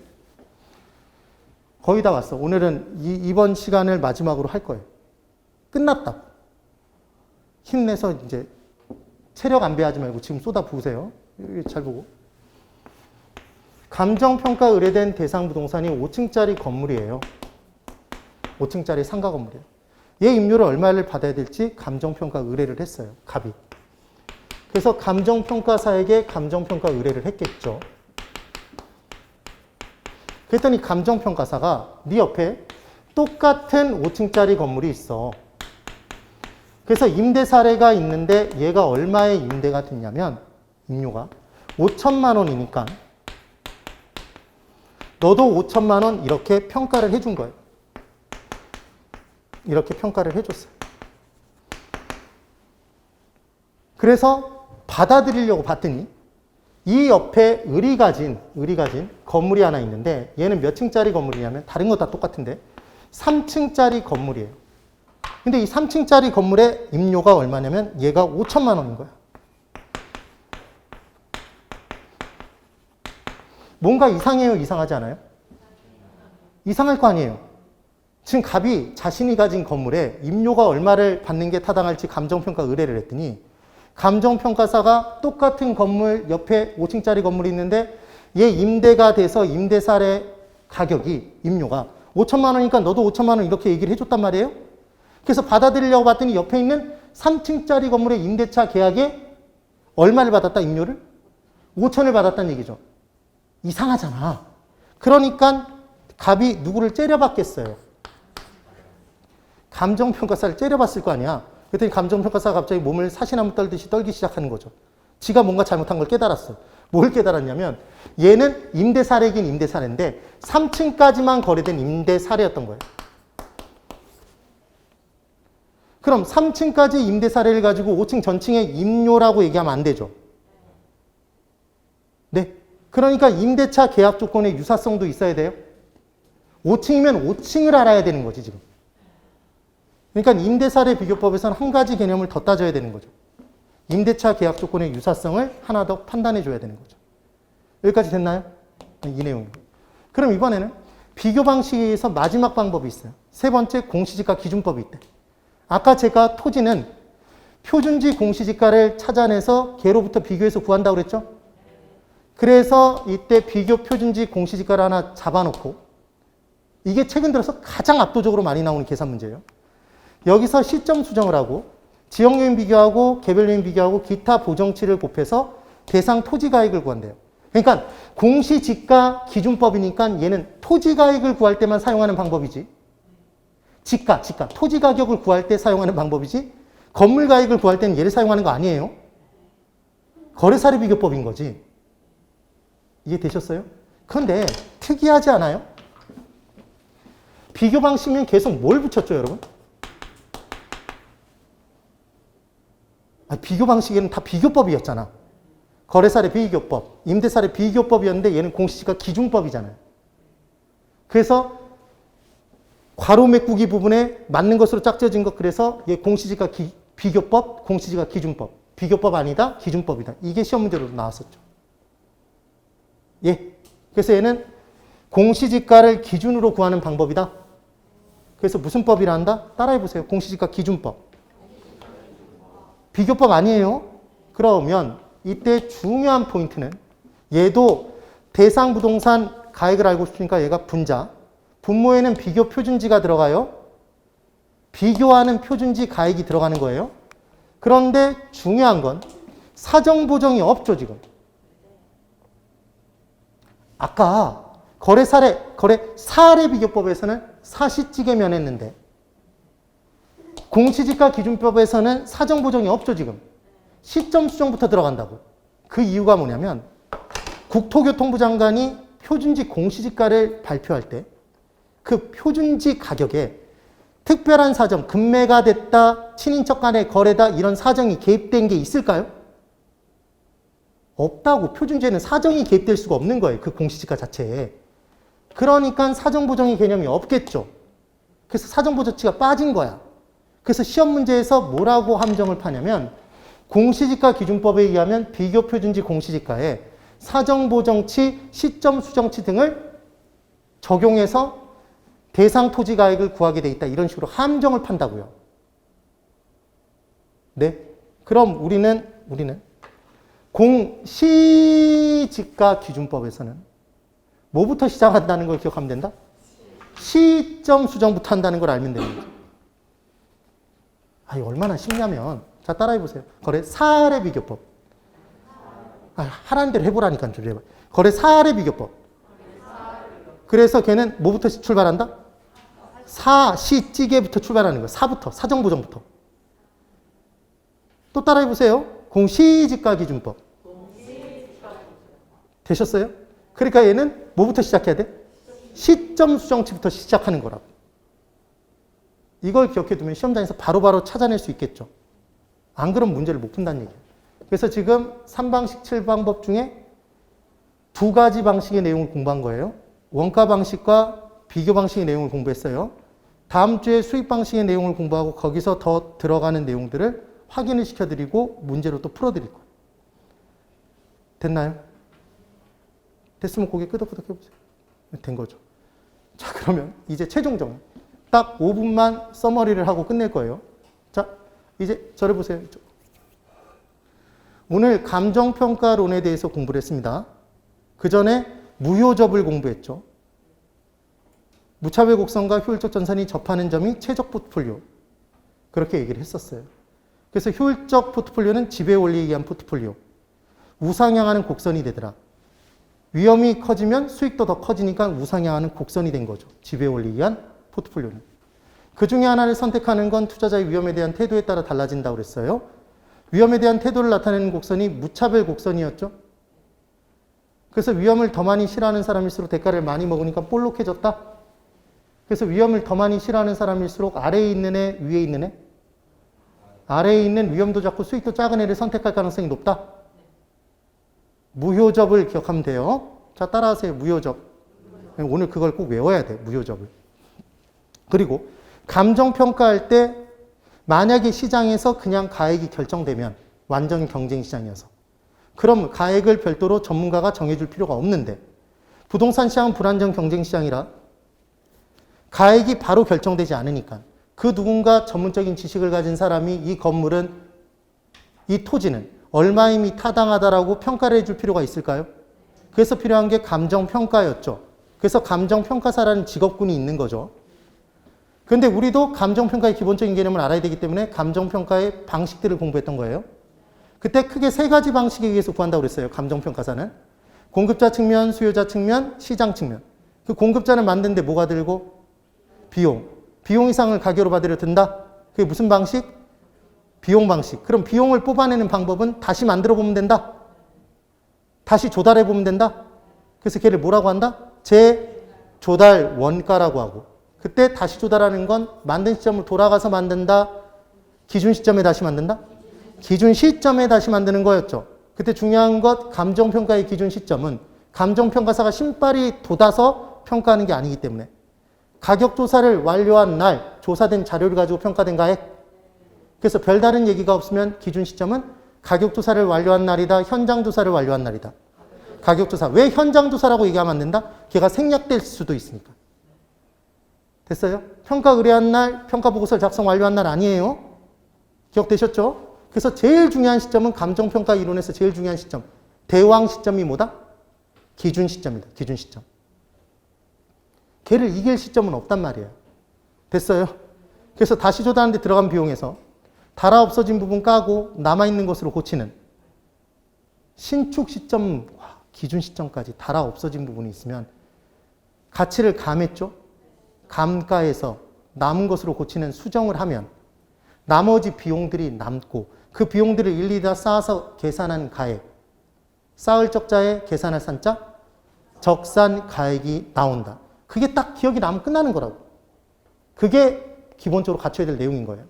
거의 다 왔어. 오늘은 이번 시간을 마지막으로 할 거예요. 끝났다. 힘내서 이제 체력 안배하지 말고 지금 쏟아 부으세요. 잘 보고. 감정평가 의뢰된 대상 부동산이 5층짜리 건물이에요. 5층짜리 상가 건물이에요. 얘 임료를 얼마를 받아야 될지 감정평가 의뢰를 했어요. 갑이. 그래서 감정평가사에게 감정평가 의뢰를 했겠죠. 그랬더니 감정평가사가 네 옆에 똑같은 5층짜리 건물이 있어. 그래서 임대 사례가 있는데 얘가 얼마의 임대가 됐냐면 임료가 5천만 원이니까 너도 5천만 원 이렇게 평가를 해준 거예요. 이렇게 평가를 해줬어요. 그래서 받아들이려고 봤더니 이 옆에 을이 가진 건물이 하나 있는데 얘는 몇 층짜리 건물이냐면 다른 거 다 똑같은데 3층짜리 건물이에요. 근데 이 3층짜리 건물의 임료가 얼마냐면 얘가 5천만 원인 거야. 뭔가 이상해요? 이상하지 않아요? 이상할 거 아니에요. 지금 갑이 자신이 가진 건물에 임료가 얼마를 받는 게 타당할지 감정평가 의뢰를 했더니 감정평가사가 똑같은 건물 옆에 5층짜리 건물이 있는데 얘 임대가 돼서 임대사례 가격이 임료가 5천만 원이니까 너도 5천만 원 이렇게 얘기를 해줬단 말이에요. 그래서 받아들이려고 봤더니 옆에 있는 3층짜리 건물의 임대차 계약에 얼마를 받았다 임료를? 5천을 받았다는 얘기죠. 이상하잖아. 그러니까 갑이 누구를 째려봤겠어요? 감정평가사를 째려봤을 거 아니야. 그랬더니 감정평가사가 갑자기 몸을 사시나무 떨듯이 떨기 시작하는 거죠. 지가 뭔가 잘못한 걸 깨달았어. 뭘 깨달았냐면 얘는 임대사례긴 임대사례인데 3층까지만 거래된 임대사례였던 거예요. 그럼 3층까지 임대사례를 가지고 5층 전층의 임료라고 얘기하면 안 되죠. 네. 그러니까 임대차 계약 조건의 유사성도 있어야 돼요. 5층이면 5층을 알아야 되는 거지 지금. 그러니까 임대사례 비교법에서는 한 가지 개념을 더 따져야 되는 거죠. 임대차 계약 조건의 유사성을 하나 더 판단해 줘야 되는 거죠. 여기까지 됐나요? 이 내용입니다. 그럼 이번에는 비교 방식에서 마지막 방법이 있어요. 세 번째 공시지가 기준법이 있대. 아까 제가 토지는 표준지 공시지가를 찾아내서 걔로부터 비교해서 구한다고 그랬죠? 그래서 이때 비교 표준지 공시지가를 하나 잡아놓고 이게 최근 들어서 가장 압도적으로 많이 나오는 계산 문제예요. 여기서 시점 수정을 하고 지역요인 비교하고 개별요인 비교하고 기타 보정치를 곱해서 대상 토지가액을 구한대요. 그러니까 공시지가 기준법이니까 얘는 토지가액을 구할 때만 사용하는 방법이지. 지가, 토지 가격을 구할 때 사용하는 방법이지 건물 가액을 구할 때는 얘를 사용하는 거 아니에요. 거래사례 비교법인 거지. 이해되셨어요? 그런데 특이하지 않아요? 비교 방식이면 계속 뭘 붙였죠, 여러분? 비교 방식에는 다 비교법이었잖아. 거래사례 비교법, 임대사례 비교법이었는데 얘는 공시지가 기준법이잖아요. 그래서 괄호 메꾸기 부분에 맞는 것으로 짝지어진 것, 그래서 얘 공시지가 비교법, 공시지가 기준법. 비교법 아니다, 기준법이다. 이게 시험 문제로 나왔었죠. 예. 그래서 얘는 공시지가를 기준으로 구하는 방법이다. 그래서 무슨 법이라 한다? 따라해보세요. 공시지가 기준법. 비교법 아니에요. 그러면 이때 중요한 포인트는 얘도 대상 부동산 가액을 알고 싶으니까 얘가 분자. 분모에는 비교 표준지가 들어가요. 비교하는 표준지 가액이 들어가는 거예요. 그런데 중요한 건 사정 보정이 없죠, 지금. 아까 거래 사례 비교법에서는 사시찌개 면했는데 공시지가 기준법에서는 사정 보정이 없죠, 지금. 시점 수정부터 들어간다고. 그 이유가 뭐냐면 국토교통부 장관이 표준지 공시지가를 발표할 때 그 표준지 가격에 특별한 사정, 급매가 됐다, 친인척 간의 거래다, 이런 사정이 개입된 게 있을까요? 없다고. 표준지에는 사정이 개입될 수가 없는 거예요. 그 공시지가 자체에. 그러니까 사정보정의 개념이 없겠죠. 그래서 사정보정치가 빠진 거야. 그래서 시험 문제에서 뭐라고 함정을 파냐면 공시지가 기준법에 의하면 비교표준지 공시지가에 사정보정치, 시점 수정치 등을 적용해서 대상 토지 가액을 구하게 돼 있다. 이런 식으로 함정을 판다고요. 네. 그럼 우리는 공시지가 기준법에서는 뭐부터 시작한다는 걸 기억하면 된다? 시점 수정부터 한다는 걸 알면 되는 거죠. 얼마나 쉽냐면, 자, 따라해보세요. 거래 사례 비교법. 하라는 대로 해보라니까 좀 해봐. 거래 사례 비교법. 그래서 걔는 뭐부터 출발한다? 사시찌개부터 출발하는 거예요. 사부터, 사정보정부터. 또 따라해보세요. 공시지가 기준법. 되셨어요? 그러니까 얘는 뭐부터 시작해야 돼? 시점 수정치부터 시작하는 거라고. 이걸 기억해두면 시험장에서 바로바로 찾아낼 수 있겠죠. 안 그러면 문제를 못 푼다는 얘기예요. 그래서 지금 3방식 7방법 중에 두 가지 방식의 내용을 공부한 거예요. 원가 방식과 비교 방식의 내용을 공부했어요. 다음 주에 수익 방식의 내용을 공부하고 거기서 더 들어가는 내용들을 확인을 시켜드리고 문제로 또 풀어드릴 거예요. 됐나요? 됐으면 고개 끄덕끄덕 해보세요. 된 거죠. 자, 그러면 이제 최종 정리. 딱 5분만 서머리를 하고 끝낼 거예요. 자, 이제 저를 보세요. 오늘 감정평가론에 대해서 공부를 했습니다. 그 전에 무효접을 공부했죠. 무차별 곡선과 효율적 전선이 접하는 점이 최적 포트폴리오. 그렇게 얘기를 했었어요. 그래서 효율적 포트폴리오는 지배 원리에 의한 포트폴리오. 우상향하는 곡선이 되더라. 위험이 커지면 수익도 더 커지니까 우상향하는 곡선이 된 거죠. 지배 원리에 의한 포트폴리오는. 그 중에 하나를 선택하는 건 투자자의 위험에 대한 태도에 따라 달라진다고 그랬어요. 위험에 대한 태도를 나타내는 곡선이 무차별 곡선이었죠. 그래서 위험을 더 많이 싫어하는 사람일수록 대가를 많이 먹으니까 볼록해졌다. 그래서 위험을 더 많이 싫어하는 사람일수록 아래에 있는 애, 위에 있는 애? 아래에 있는 위험도 작고 수익도 작은 애를 선택할 가능성이 높다. 무효접을 기억하면 돼요. 자, 따라하세요. 무효접. 오늘 그걸 꼭 외워야 돼. 무효접을. 그리고 감정평가할 때 만약에 시장에서 그냥 가액이 결정되면 완전 경쟁 시장이어서 그럼 가액을 별도로 전문가가 정해줄 필요가 없는데 부동산 시장은 불안정 경쟁 시장이라 가액이 바로 결정되지 않으니까 그 누군가 전문적인 지식을 가진 사람이 이 건물은, 이 토지는 얼마임이 타당하다라고 평가를 해줄 필요가 있을까요? 그래서 필요한 게 감정평가였죠. 그래서 감정평가사라는 직업군이 있는 거죠. 그런데 우리도 감정평가의 기본적인 개념을 알아야 되기 때문에 감정평가의 방식들을 공부했던 거예요. 그때 크게 세 가지 방식에 의해서 구한다고 그랬어요. 감정평가사는. 공급자 측면, 수요자 측면, 시장 측면. 그 공급자를 만드는데 뭐가 들고? 비용. 비용 이상을 가격으로 받으려 든다? 그게 무슨 방식? 비용 방식. 그럼 비용을 뽑아내는 방법은 다시 만들어 보면 된다? 다시 조달해 보면 된다? 그래서 걔를 뭐라고 한다? 재조달 원가라고 하고, 그때 다시 조달하는 건 만든 시점을 돌아가서 만든다, 기준 시점에 다시 만든다? 기준 시점에 다시 만드는 거였죠. 그때 중요한 것, 감정평가의 기준 시점은 감정평가사가 신발이 돋아서 평가하는 게 아니기 때문에 가격조사를 완료한 날 조사된 자료를 가지고 평가된 가액. 그래서 별다른 얘기가 없으면 기준 시점은 가격조사를 완료한 날이다, 현장조사를 완료한 날이다. 가격조사. 왜 현장조사라고 얘기하면 안 된다? 걔가 생략될 수도 있으니까. 됐어요? 평가 의뢰한 날, 평가보고서를 작성 완료한 날 아니에요. 기억되셨죠? 그래서 제일 중요한 시점은 감정평가 이론에서 제일 중요한 시점. 대왕 시점이 뭐다? 기준 시점이다. 기준 시점. 걔를 이길 시점은 없단 말이에요. 됐어요? 그래서 다시 조달하는 데 들어간 비용에서 달아 없어진 부분 까고 남아있는 것으로 고치는 신축 시점, 기준 시점까지 달아 없어진 부분이 있으면 가치를 감했죠? 감가해서 남은 것으로 고치는 수정을 하면 나머지 비용들이 남고 그 비용들을 일일이 다 쌓아서 계산한 가액, 쌓을 적자에 계산할 산자, 적산 가액이 나온다. 그게 딱 기억이 나면 끝나는 거라고. 그게 기본적으로 갖춰야 될 내용인 거예요.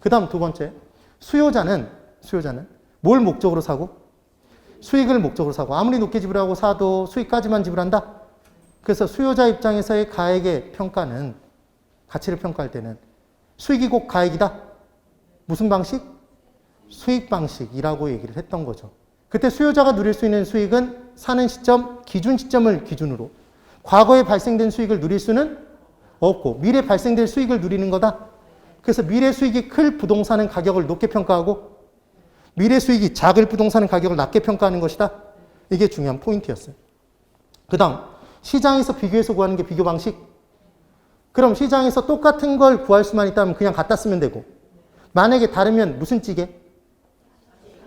그 다음 두 번째, 수요자는 뭘 목적으로 사고? 수익을 목적으로 사고. 아무리 높게 지불하고 사도 수익까지만 지불한다? 그래서 수요자 입장에서의 가액의 평가는, 가치를 평가할 때는 수익이 곧 가액이다. 무슨 방식? 수익 방식이라고 얘기를 했던 거죠. 그때 수요자가 누릴 수 있는 수익은 사는 시점, 기준 시점을 기준으로 과거에 발생된 수익을 누릴 수는 없고 미래 발생될 수익을 누리는 거다. 그래서 미래 수익이 클 부동산은 가격을 높게 평가하고 미래 수익이 작을 부동산은 가격을 낮게 평가하는 것이다. 이게 중요한 포인트였어요. 그 다음 시장에서 비교해서 구하는 게 비교 방식. 그럼 시장에서 똑같은 걸 구할 수만 있다면 그냥 갖다 쓰면 되고 만약에 다르면 무슨 찌개?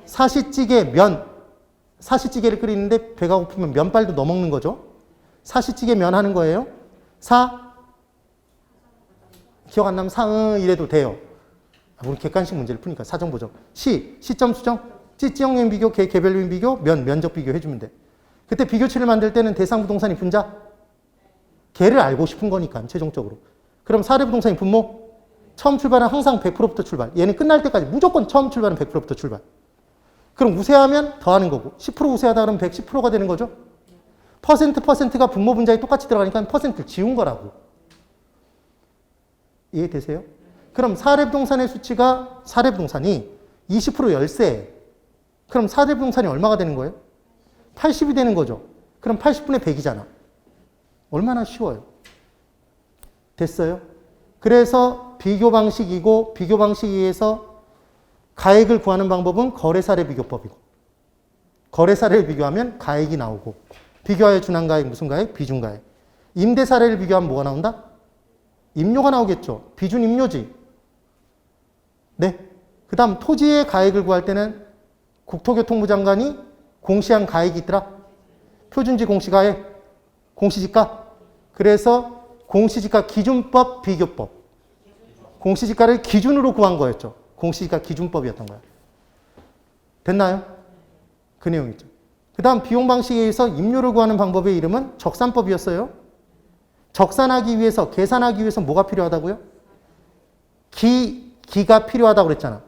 사시찌개 면. 사시찌개를 끓이는데 배가 고프면 면발도 넣어 먹는 거죠. 사시찌개 면 하는 거예요. 기억 안 나면 이래도 돼요. 우리 객관식 문제를 푸니까 사정보정. 시점 수정. 찌찌형용 비교, 개별적인 비교, 면적 비교 해주면 돼. 그때 비교치를 만들 때는 대상 부동산이 분자. 걔를 알고 싶은 거니까 최종적으로. 그럼 사례 부동산이 분모. 처음 출발은 항상 100%부터 출발. 얘는 끝날 때까지 무조건 처음 출발은 100%부터 출발. 그럼 우세하면 더하는 거고 10% 우세하다 그러면 110%가 되는 거죠. 퍼센트가 분모 분자에 똑같이 들어가니까 퍼센트를 지운 거라고. 이해되세요? 그럼 사례 부동산의 수치가 사례 부동산이 20% 열세. 그럼 사례 부동산이 얼마가 되는 거예요? 80이 되는 거죠. 그럼 80분의 100이잖아. 얼마나 쉬워요. 됐어요? 그래서 비교 방식이고 비교 방식에 의해서 가액을 구하는 방법은 거래사례 비교법이고 거래사례를 비교하면 가액이 나오고 비교하여 준한 가액 무슨 가액? 비준가액. 임대사례를 비교하면 뭐가 나온다? 임료가 나오겠죠. 비준 임료지. 네. 그 다음 토지의 가액을 구할 때는 국토교통부 장관이 공시한 가액이 있더라. 표준지 공시가액, 공시지가. 그래서 공시지가 기준법, 비교법. 공시지가를 기준으로 구한 거였죠. 공시지가 기준법이었던 거야. 됐나요? 그 내용이죠. 그 다음 비용 방식에 의해서 임료를 구하는 방법의 이름은 적산법이었어요. 적산하기 위해서, 계산하기 위해서 뭐가 필요하다고요? 기가 필요하다고 그랬잖아.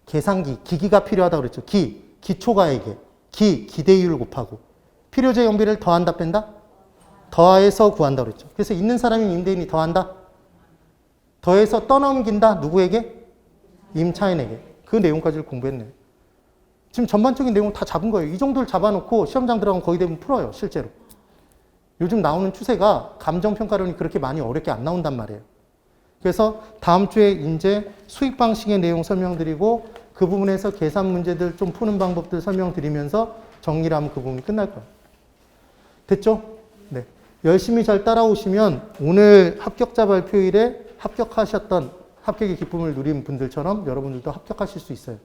계산기, 기기가 필요하다고 그랬죠. 기초가액에 기대율을 곱하고 필요재 연비를 더한다 뺀다? 더해서 구한다고 그랬죠. 그래서 있는 사람이 임대인이 더한다? 더해서 떠넘긴다? 누구에게? 임차인에게. 그 내용까지를 공부했네요. 지금 전반적인 내용 다 잡은 거예요. 이 정도를 잡아놓고 시험장 들어가면 거의 대부분 풀어요. 실제로. 요즘 나오는 추세가 감정평가론이 그렇게 많이 어렵게 안 나온단 말이에요. 그래서 다음 주에 이제 수익 방식의 내용 설명드리고 그 부분에서 계산 문제들 좀 푸는 방법들 설명드리면서 정리를 하면 그 부분이 끝날 거예요. 됐죠? 네. 열심히 잘 따라오시면 오늘 합격자 발표일에 합격하셨던 합격의 기쁨을 누린 분들처럼 여러분들도 합격하실 수 있어요.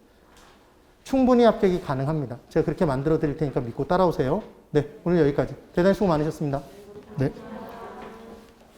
충분히 합격이 가능합니다. 제가 그렇게 만들어 드릴 테니까 믿고 따라오세요. 네, 오늘 여기까지. 대단히 수고 많으셨습니다. 네.